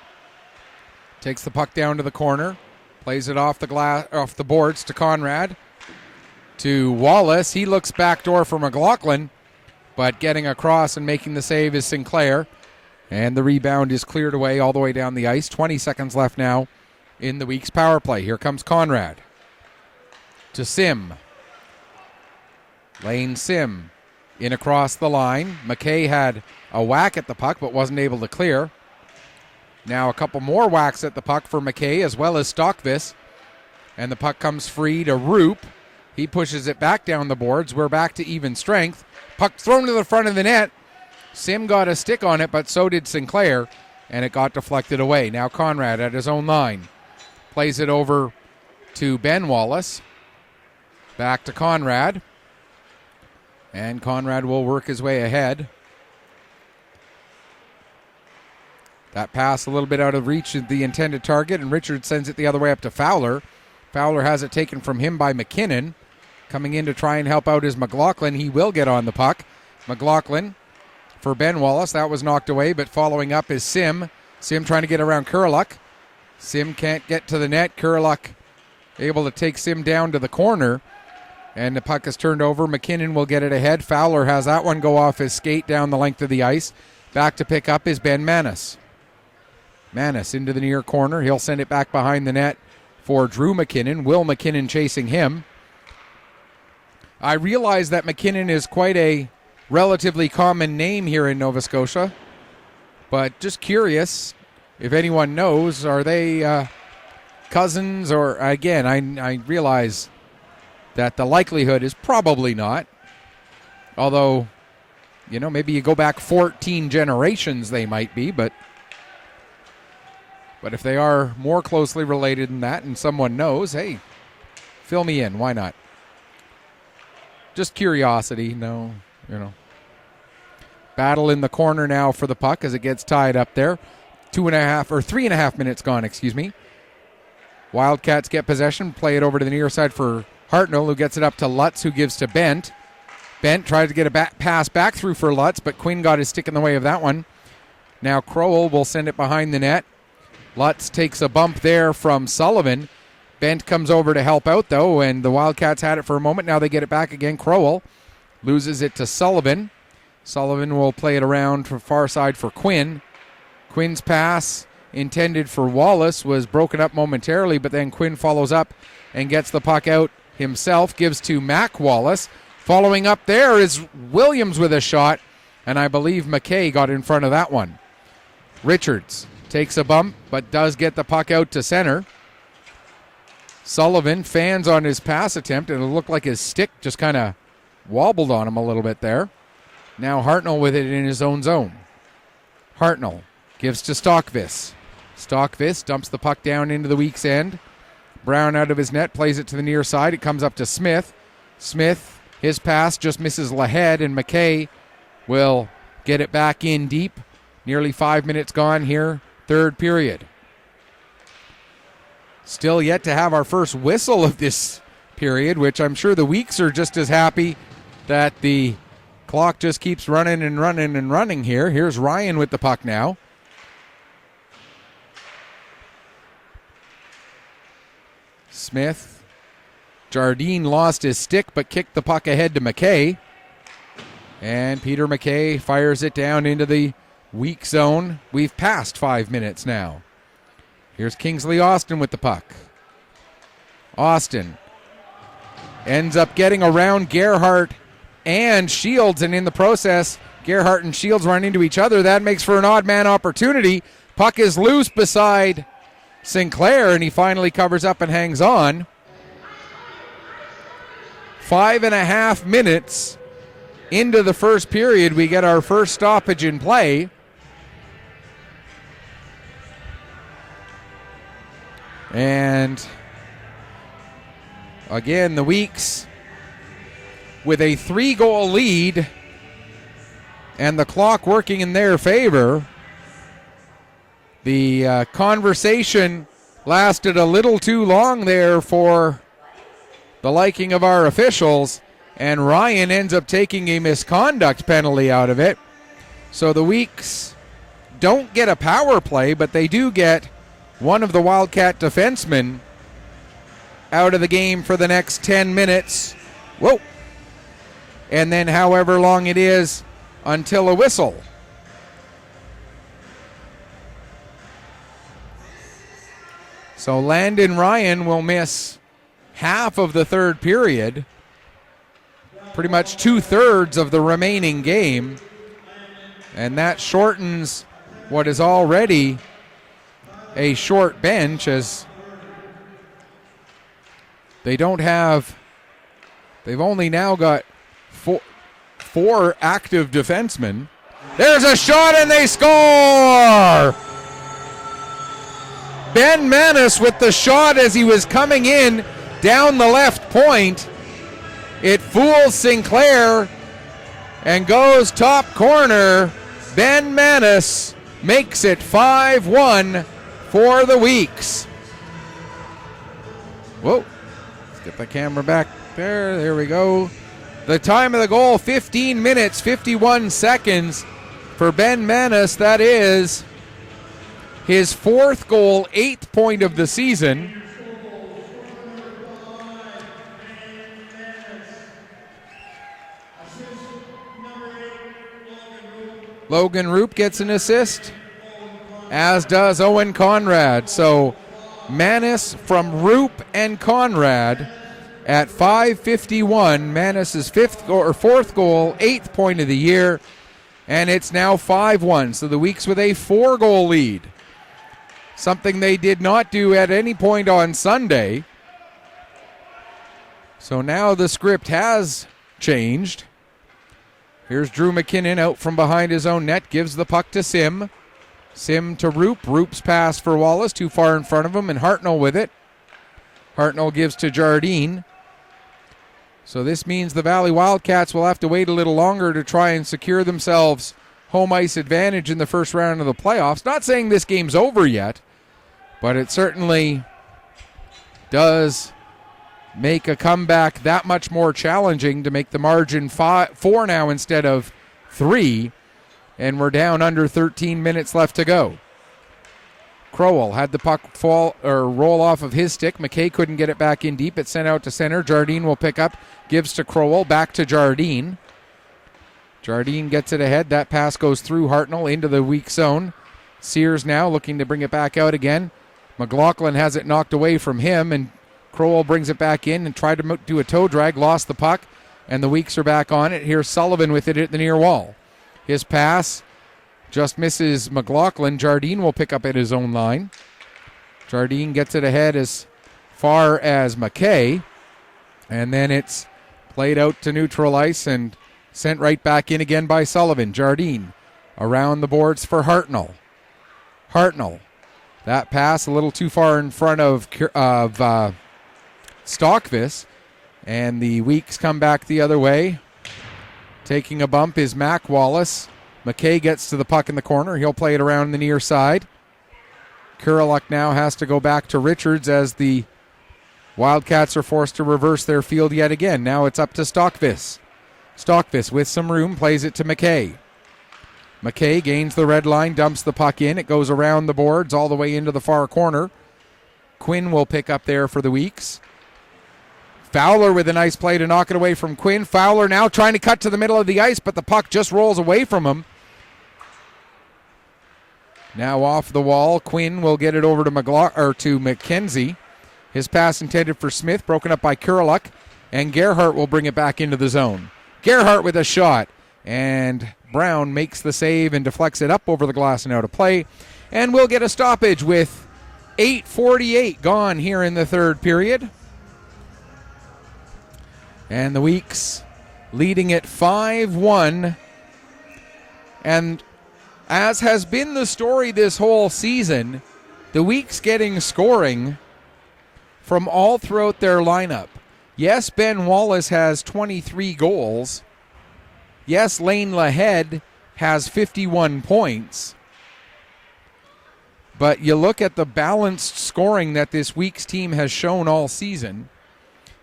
Takes the puck down to the corner. Plays it off the boards to Conrad. To Wallace. He looks backdoor for McLaughlin, but getting across and making the save is Sinclair. And the rebound is cleared away all the way down the ice. 20 seconds left now in the Weeks power play. Here comes Conrad. To Sim. Lane Sim in across the line. McKay had a whack at the puck but wasn't able to clear. Now a couple more whacks at the puck for McKay as well as Stockvis. And the puck comes free to Roop. He pushes it back down the boards. We're back to even strength. Puck thrown to the front of the net. Sim got a stick on it, but so did Sinclair, and it got deflected away. Now Conrad at his own line. Plays it over to Ben Wallace. Back to Conrad. And Conrad will work his way ahead. That pass a little bit out of reach of the intended target, and Richard sends it the other way up to Fowler. Fowler has it taken from him by McKinnon. Coming in to try and help out is McLaughlin. He will get on the puck. McLaughlin for Ben Wallace. That was knocked away, but following up is Sim. Sim trying to get around Kurluk. Sim can't get to the net. Kurluk able to take Sim down to the corner, and the puck is turned over. McKinnon will get it ahead. Fowler has that one go off his skate down the length of the ice. Back to pick up is Ben Manis. Manis into the near corner. He'll send it back behind the net for Drew McKinnon. Will McKinnon chasing him. I realize that McKinnon is quite a relatively common name here in Nova Scotia, but just curious if anyone knows, are they Cousins, or again, I realize that the likelihood is probably not. Although, maybe you go back 14 generations, they might be, but if they are more closely related than that and someone knows, hey, fill me in. Why not? Just curiosity. No, Battle in the corner now for the puck as it gets tied up there. 3.5 minutes gone, Wildcats get possession, play it over to the near side for Hartnell, who gets it up to Lutz, who gives to Bent. Bent tries to get a pass back through for Lutz, but Quinn got his stick in the way of that one. Now Crowell will send it behind the net. Lutz takes a bump there from Sullivan. Bent comes over to help out, though, and the Wildcats had it for a moment. Now they get it back again. Crowell loses it to Sullivan. Sullivan will play it around from far side for Quinn. Quinn's pass intended for Wallace was broken up momentarily, but then Quinn follows up and gets the puck out himself, gives to Mac Wallace. Following up there is Williams with a shot, and I believe McKay got in front of that one. Richards takes a bump, but does get the puck out to center. Sullivan fans on his pass attempt, and it looked like his stick just kind of wobbled on him a little bit there. Now Hartnell with it in his own zone. Hartnell gives to Stockvis. Stockvis dumps the puck down into the weak's end. Brown out of his net, plays it to the near side. It comes up to Smith. Smith, his pass just misses Lahead, and McKay will get it back in deep. Nearly 5 minutes gone here, third period. Still yet to have our first whistle of this period, which I'm sure the Weeks are just as happy that the clock just keeps running and running and running here. Here's Ryan with the puck now. Smith. Jardine lost his stick but kicked the puck ahead to McKay. And Peter McKay fires it down into the weak zone. We've passed 5 minutes now. Here's Kingsley Austin with the puck. Austin ends up getting around Gerhardt and Shields, and in the process, Gerhardt and Shields run into each other. That makes for an odd man opportunity. Puck is loose beside Sinclair, and he finally covers up and hangs on. 5.5 minutes into the first period, we get our first stoppage in play. And again, the Weeks with a 3-goal lead and the clock working in their favor. The conversation lasted a little too long there for the liking of our officials, and Ryan ends up taking a misconduct penalty out of it. So the Weeks don't get a power play, but they do get one of the Wildcat defensemen out of the game for the next 10 minutes. Whoa. And then however long it is until a whistle. So Landon Ryan will miss half of the third period, pretty much 2/3 of the remaining game, and that shortens what is already a short bench, as they've only now got four active defensemen. There's a shot and they score! Ben Manis with the shot as he was coming in down the left point. It fools Sinclair and goes top corner. Ben Manis makes it 5-1 for the Weeks. Whoa. Let's get the camera back there. There we go. The time of the goal, 15 minutes, 51 seconds for Ben Manis. That is his fourth goal, 8th point of the season. Logan Roop gets an assist, as does Owen Conrad. So Manis from Roop and Conrad at 5:51. Manis' fourth goal, 8th point of the year, and it's now 5-1. So the Weeks with a 4-goal lead. something they did not do at any point on Sunday. So now the script has changed. Here's Drew McKinnon out from behind his own net, gives the puck to Sim. Sim to Roop. Roop's pass for Wallace, too far in front of him, and Hartnell with it. Hartnell gives to Jardine. So this means the Valley Wildcats will have to wait a little longer to try and secure themselves home ice advantage in the first round of the playoffs. Not saying this game's over yet, but it certainly does make a comeback that much more challenging to make the margin 4 now instead of 3, and we're down under 13 minutes left to go. Crowell had the puck roll off of his stick. McKay couldn't get it back in deep. It's sent out to center. Jardine will pick up, gives to Crowell, back to Jardine. Jardine gets it ahead. That pass goes through Hartnell into the weak zone. Sears now looking to bring it back out again. McLaughlin has it knocked away from him, and Crowell brings it back in and tried to do a toe drag, lost the puck, and the Weeks are back on it. Here's Sullivan with it at the near wall. His pass just misses McLaughlin. Jardine will pick up at his own line. Jardine gets it ahead as far as McKay, and then it's played out to neutral ice and sent right back in again by Sullivan. Jardine around the boards for Hartnell. Hartnell, that pass a little too far in front of Stockvis, and the Weeks come back the other way. Taking a bump is Mac Wallace. McKay gets to the puck in the corner. He'll play it around the near side. Kureluk now has to go back to Richards as the Wildcats are forced to reverse their field yet again. Now it's up to Stockvis. Stockvis with some room plays it to McKay. McKay gains the red line, dumps the puck in. It goes around the boards all the way into the far corner. Quinn will pick up there for the Weeks. Fowler with a nice play to knock it away from Quinn. Fowler now trying to cut to the middle of the ice, but the puck just rolls away from him. Now off the wall, Quinn will get it over to McKenzie. His pass intended for Smith, broken up by Kureluk, and Gerhardt will bring it back into the zone. Gerhardt with a shot, and Brown makes the save and deflects it up over the glass and out of play. And we'll get a stoppage with 8:48 gone here in the third period. And the Weeks leading it 5-1. And as has been the story this whole season, the Weeks getting scoring from all throughout their lineup. Yes, Ben Wallace has 23 goals. Yes, Lane Lahead has 51 points. But you look at the balanced scoring that this Weeks team has shown all season,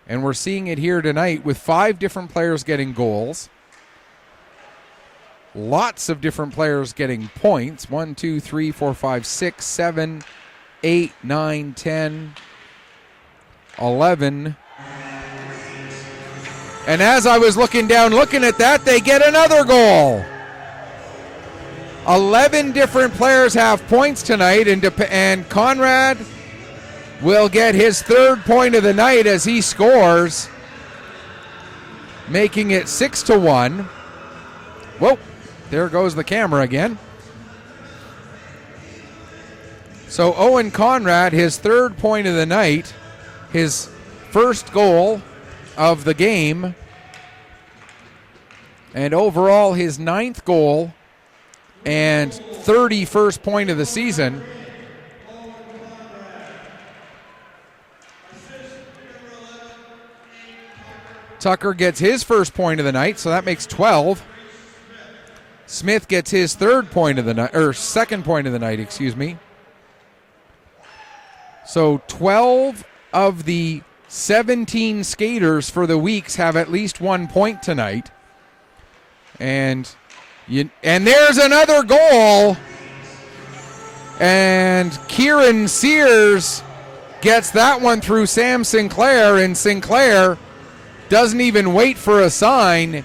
and we're seeing it here tonight with 5 different players getting goals. Lots of different players getting points. 1, 2, 3, 4, 5, 6, 7, 8, 9, 10, 11. And as I was looking down, looking at that, they get another goal. 11 different players have points tonight, and Conrad will get his 3rd point of the night as he scores, making it 6-1. Whoa. There goes the camera again. So Owen Conrad, his 3rd point of the night, his 1st goal of the game, and overall his 9th goal and 31st point of the season. Tucker gets his 1st point of the night, so that makes 12. Smith gets his 3rd point of the night, or 2nd point of the night, excuse me. So 12 of the 17 skaters for the Weeks have at least 1 point tonight. And there's another goal. And Kieran Sears gets that one through Sam Sinclair, and Sinclair doesn't even wait for a sign.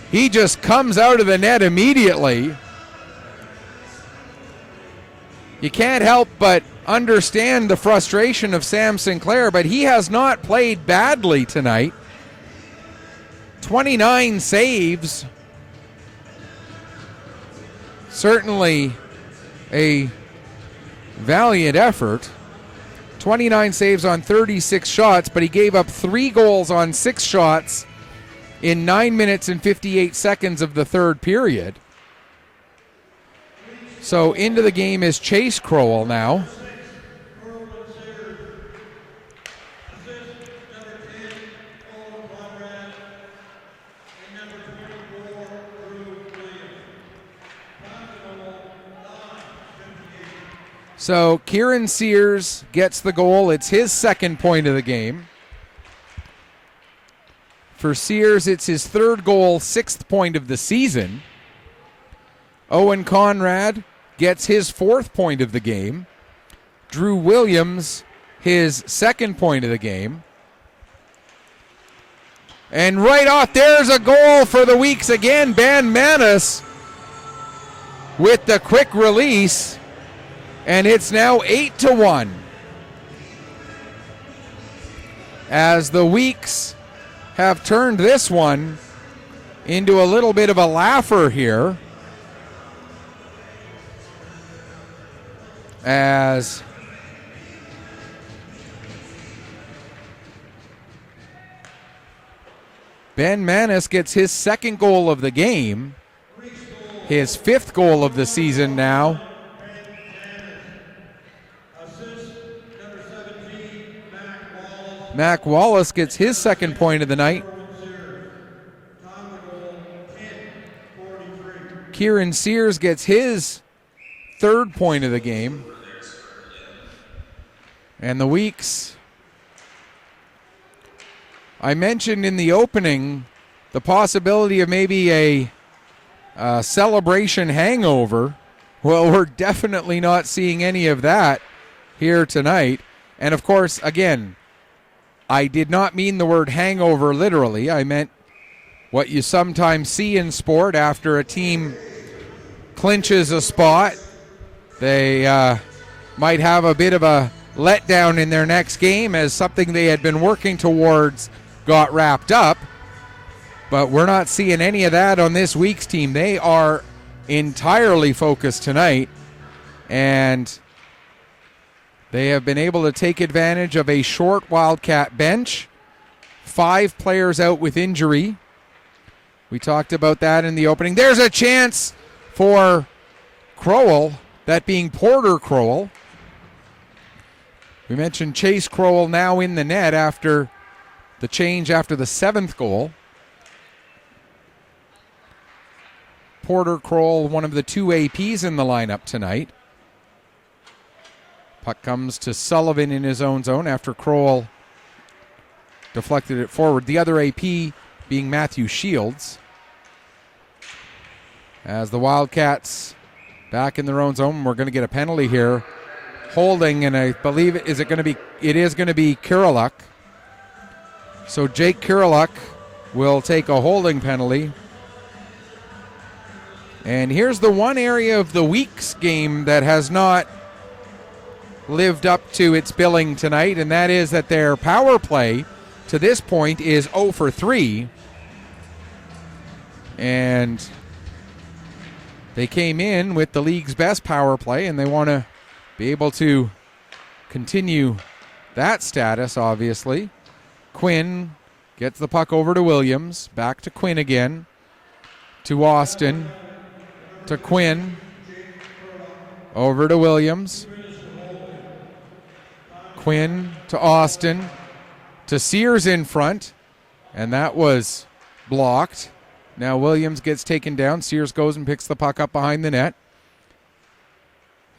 He just comes out of the net immediately. You can't help but understand the frustration of Sam Sinclair, but he has not played badly tonight. 29 saves. Certainly a valiant effort. 29 saves on 36 shots, but he gave up 3 goals on 6 shots in 9 minutes and 58 seconds of the third period. So into the game is Chase Crowell now. So Kieran Sears gets the goal. It's his second point of the game. For Sears, it's his third goal, 6th point of the season. Owen Conrad gets his 4th point of the game. Drew Williams, his 2nd point of the game. And right off, there's a goal for the Weeks again. Ben Manis with the quick release. And it's now 8-1. As the Weeks have turned this one into a little bit of a laugher here. As Ben Manis gets his 2nd goal of the game, his 5th goal of the season now. Mac Wallace gets his 2nd point of the night. Kieran Sears gets his 3rd point of the game. And the Weeks, I mentioned in the opening the possibility of maybe a celebration hangover. Well, we're definitely not seeing any of that here tonight. And of course, again, I did not mean the word hangover literally. I meant what you sometimes see in sport after a team clinches a spot. They might have a bit of a letdown in their next game as something they had been working towards got wrapped up. But we're not seeing any of that on this week's team. They are entirely focused tonight, and they have been able to take advantage of a short Wildcat bench. 5 players out with injury. We talked about that in the opening. There's a chance for Crowell, that being Porter Crowell. We mentioned Chase Crowell now in the net after the change after the 7th goal. Porter Crowell, one of the 2 APs in the lineup tonight. Puck comes to Sullivan in his own zone after Crowell deflected it forward. The other AP being Matthew Shields. As the Wildcats back in their own zone, we're going to get a penalty here. Holding, and I believe it is going to be Kiriluk. So Jake Kiriluk will take a holding penalty. And here's the one area of the Weeks game that has not lived up to its billing tonight, and that is that their power play to this point is 0 for 3. And they came in with the league's best power play, and they want to be able to continue that status, obviously. Quinn gets the puck over to Williams. Back to Quinn again. To Austin. To Quinn. Over to Williams. Quinn to Austin. To Sears in front. And that was blocked. Now Williams gets taken down. Sears goes and picks the puck up behind the net.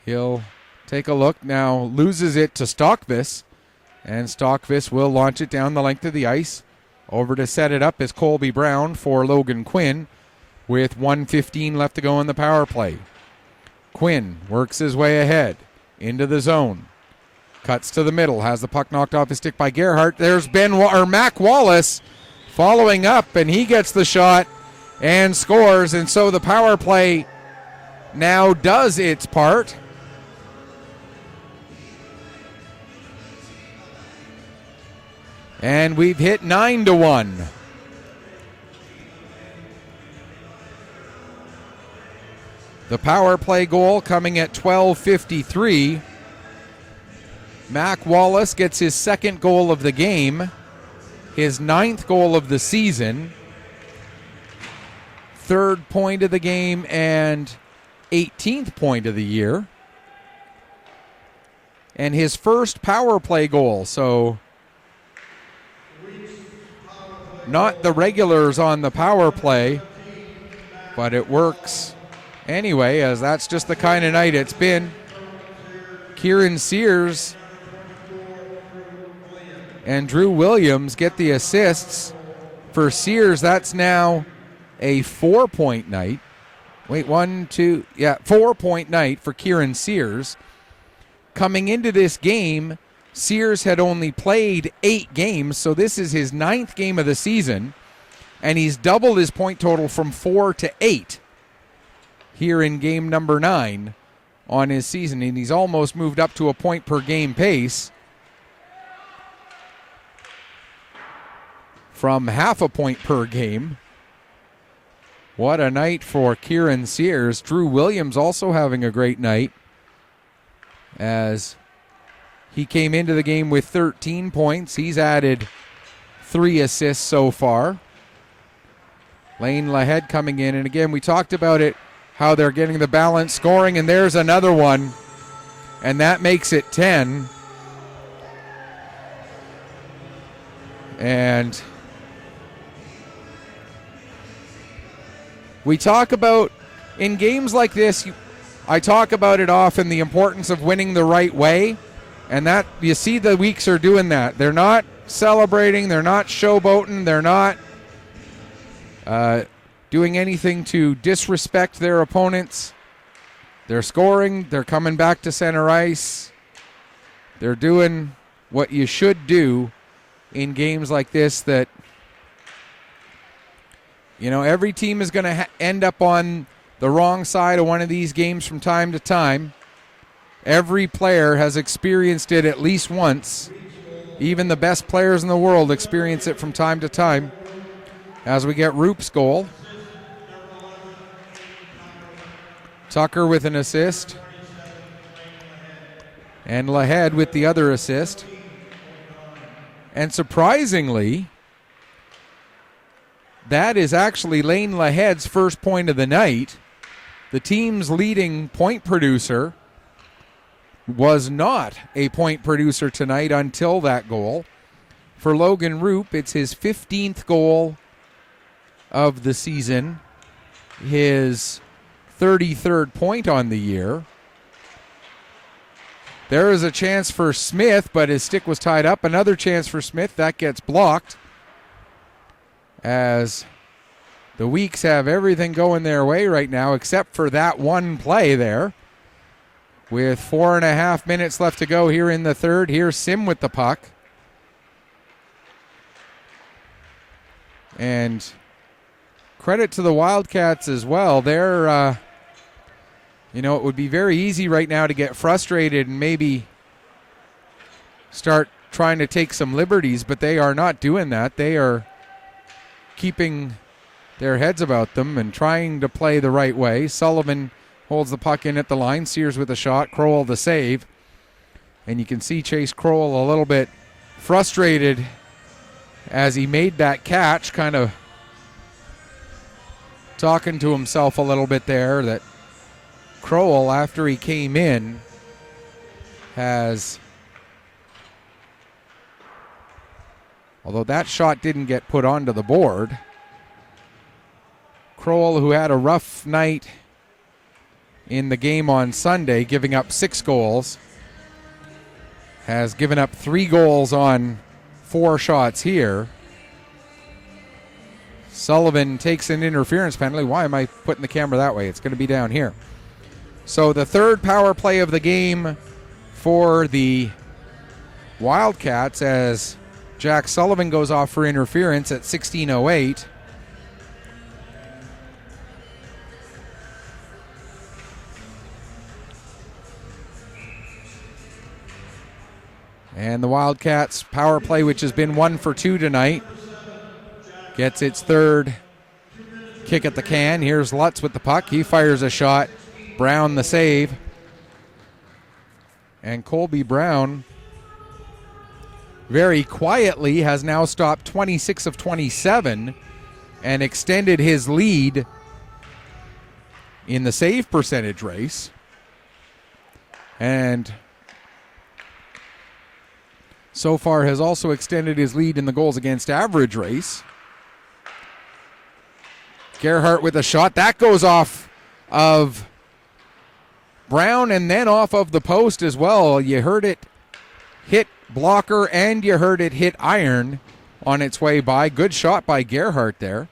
He'll take a look. Now loses it to Stockvis. And Stockvis will launch it down the length of the ice. Over to set it up is Colby Brown for Logan Quinn with 1:15 left to go in the power play. Quinn works his way ahead into the zone. Cuts to the middle. Has the puck knocked off his stick by Gerhardt. There's Mac Wallace following up, and he gets the shot and scores. And so the power play now does its part. And we've hit 9-1. The power play goal coming at 12:53. Mac Wallace gets his second goal of the game, his 9th goal of the season, 3rd point of the game, and 18th point of the year. And his first power play goal, so not the regulars on the power play, but it works anyway, as that's just the kind of night it's been. Kieran Sears and Drew Williams get the assists. For Sears, that's now a 4-point night. 4-point night for Kieran Sears. Coming into this game, Sears had only played 8 games, so this is his 9th game of the season, and he's doubled his point total from 4 to 8 here in game number 9 on his season, and he's almost moved up to a point per game pace from half a point per game. What a night for Kieran Sears. Drew Williams also having a great night, as he came into the game with 13 points. He's added 3 assists so far. Lane Lahead coming in, and again, we talked about it, how they're getting the balanced scoring, and there's another one, and that makes it 10. And we talk about, in games like this, I talk about it often, the importance of winning the right way, and that you see the Weeks are doing that. They're not celebrating, they're not showboating, they're not doing anything to disrespect their opponents. They're scoring, they're coming back to center ice. They're doing what you should do in games like this, that, you know, every team is going to end up on the wrong side of one of these games from time to time. Every player has experienced it at least once. Even the best players in the world experience it from time to time. As we get Roop's goal. Tucker with an assist. And Lahead with the other assist. And surprisingly, that is actually Lane Lahead's first point of the night. The team's leading point producer was not a point producer tonight until that goal. For Logan Roop, it's his 15th goal of the season, his 33rd point on the year. There is a chance for Smith, but his stick was tied up. Another chance for Smith. That gets blocked, as the Weeks have everything going their way right now except for that one play there. With 4.5 minutes left to go here in the third. Here's Sim with the puck. And credit to the Wildcats as well. They're, it would be very easy right now to get frustrated and maybe start trying to take some liberties, but they are not doing that. They are keeping their heads about them and trying to play the right way. Sullivan holds the puck in at the line. Sears with a shot. Crowell the save. And you can see Chase Crowell a little bit frustrated as he made that catch, kind of talking to himself a little bit there, that Crowell, after he came in, has, although that shot didn't get put onto the board, Crowell, who had a rough night in the game on Sunday, giving up 6 goals, has given up 3 goals on 4 shots here. Sullivan takes an interference penalty. Why am I putting the camera that way? It's going to be down here. So the third power play of the game for the Wildcats, as Jack Sullivan goes off for interference at 16:08. And the Wildcats power play, which has been 1 for 2 tonight, gets its third kick at the can. Here's Lutz with the puck. He fires a shot. Brown the save. And Colby Brown very quietly has now stopped 26 of 27 and extended his lead in the save percentage race. And so far has also extended his lead in the goals against average race. Gerhardt with a shot. That goes off of Brown and then off of the post as well. You heard it hit blocker and you heard it hit iron on its way by. Good shot by Gerhardt there.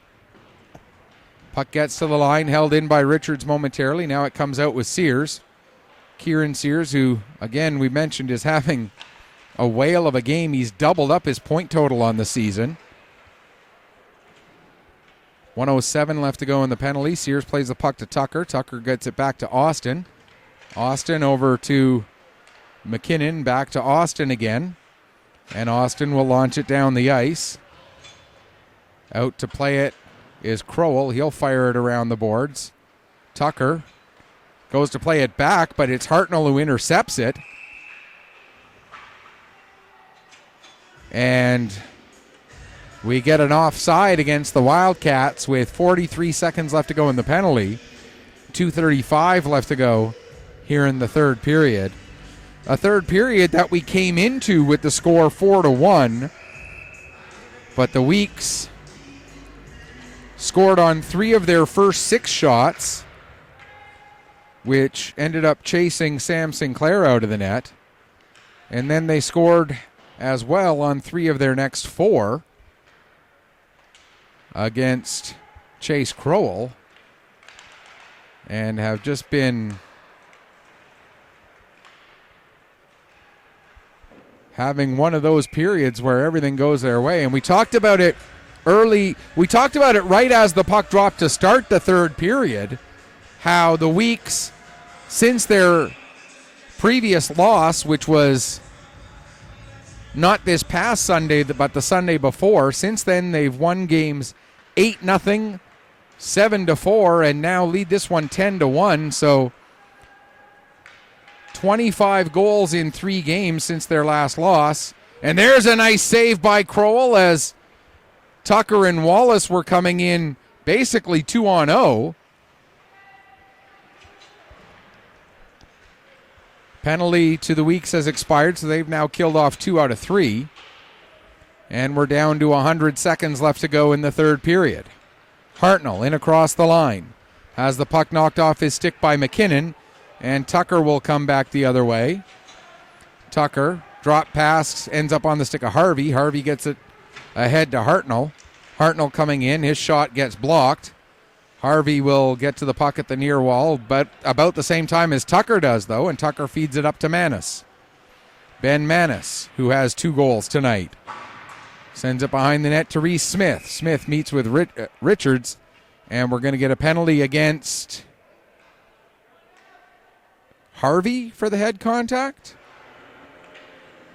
Puck gets to the line, held in by Richards momentarily. Now it comes out with Sears. Kieran Sears, who, again, we mentioned is having a whale of a game. He's doubled up his point total on the season. 1:07 left to go in the penalty. Sears plays the puck to Tucker. Tucker gets it back to Austin. Austin over to McKinnon, back to Austin again. And Austin will launch it down the ice. Out to play it is Crowell. He'll fire it around the boards. Tucker goes to play it back, but it's Hartnell who intercepts it. And we get an offside against the Wildcats with 43 seconds left to go in the penalty. 2:35 left to go here in the third period. A third period that we came into with the score 4-1. But the Weeks scored on 3 of their first 6 shots, which ended up chasing Sam Sinclair out of the net. And then they scored as well on 3 of their next 4 against Chase Crowell, and have just been having one of those periods where everything goes their way. And we talked about it early. We talked about it right as the puck dropped to start the third period, how the Weeks, since their previous loss, which was not this past Sunday, but the Sunday before, since then they've won games 8-0, 7-4, and now lead this one 10-1. So 25 goals in 3 games since their last loss. And there's a nice save by Crowell as Tucker and Wallace were coming in basically 2-0. Penalty to the Weeks has expired, so they've now killed off 2 out of 3. And we're down to 100 seconds left to go in the third period. Hartnell in across the line. Has the puck knocked off his stick by McKinnon, and Tucker will come back the other way. Tucker, drop pass, ends up on the stick of Harvey. Harvey gets it ahead to Hartnell. Hartnell coming in, his shot gets blocked. Harvey will get to the puck at the near wall, but about the same time as Tucker does, though, and Tucker feeds it up to Manis. Ben Manis, who has 2 goals tonight, sends it behind the net to Reese Smith. Smith meets with Richards, and we're going to get a penalty against Harvey for the head contact.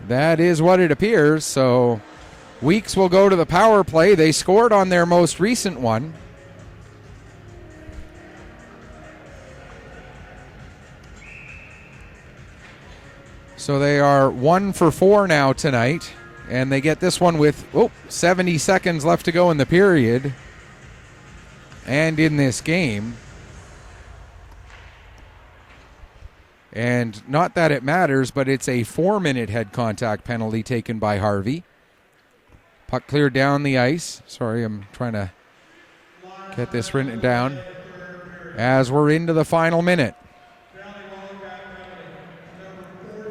That is what it appears, so Weeks will go to the power play. They scored on their most recent one. So they are 1 for 4 now tonight, and they get this one with 70 seconds left to go in the period and in this game. And not that it matters, but it's a 4-minute head contact penalty taken by Harvey. Puck cleared down the ice. Sorry, I'm trying to get this written down as we're into the final minute.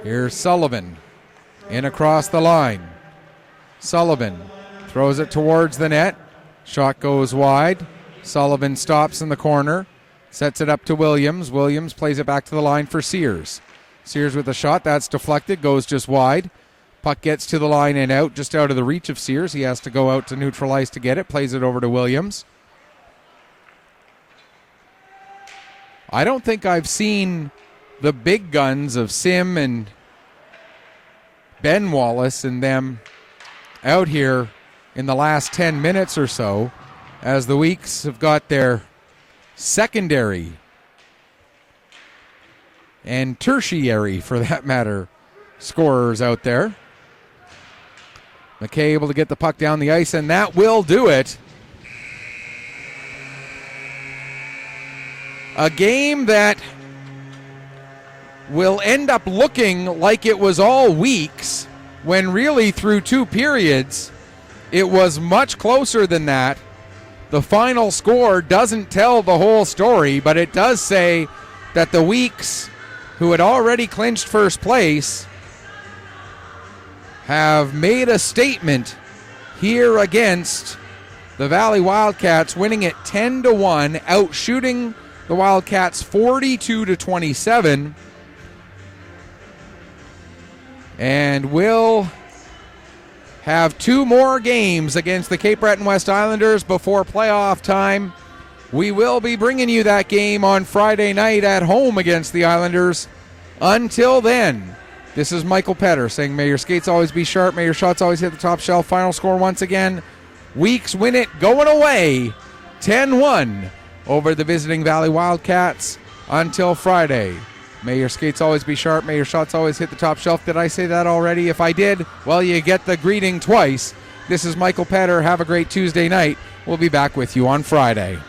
Here's Sullivan in across the line. Sullivan throws it towards the net. Shot goes wide. Sullivan stops in the corner. Sets it up to Williams. Williams plays it back to the line for Sears. Sears with a shot. That's deflected. Goes just wide. Puck gets to the line and out, just out of the reach of Sears. He has to go out to neutral ice to get it. Plays it over to Williams. I don't think I've seen the big guns of Sim and Ben Wallace and them out here in the last 10 minutes or so, as the Weeks have got their secondary and tertiary, for that matter, scorers out there. McKay able to get the puck down the ice, and that will do it. A game that will end up looking like it was all weeks, when really through 2 periods, it was much closer than that. The final score doesn't tell the whole story, but it does say that the Weeks, who had already clinched first place, have made a statement here against the Valley Wildcats, winning it 10-1, outshooting the Wildcats 42-27, and will have 2 more games against the Cape Breton West Islanders before playoff time. We will be bringing you that game on Friday night at home against the Islanders. Until then, this is Michael Petter saying, may your skates always be sharp, may your shots always hit the top shelf. Final score once again, Weeks win it going away 10-1 over the visiting Valley Wildcats. Until Friday, may your skates always be sharp, may your shots always hit the top shelf. Did I say that already? If I did, well, you get the greeting twice. This is Michael Petter. Have a great Tuesday night. We'll be back with you on Friday.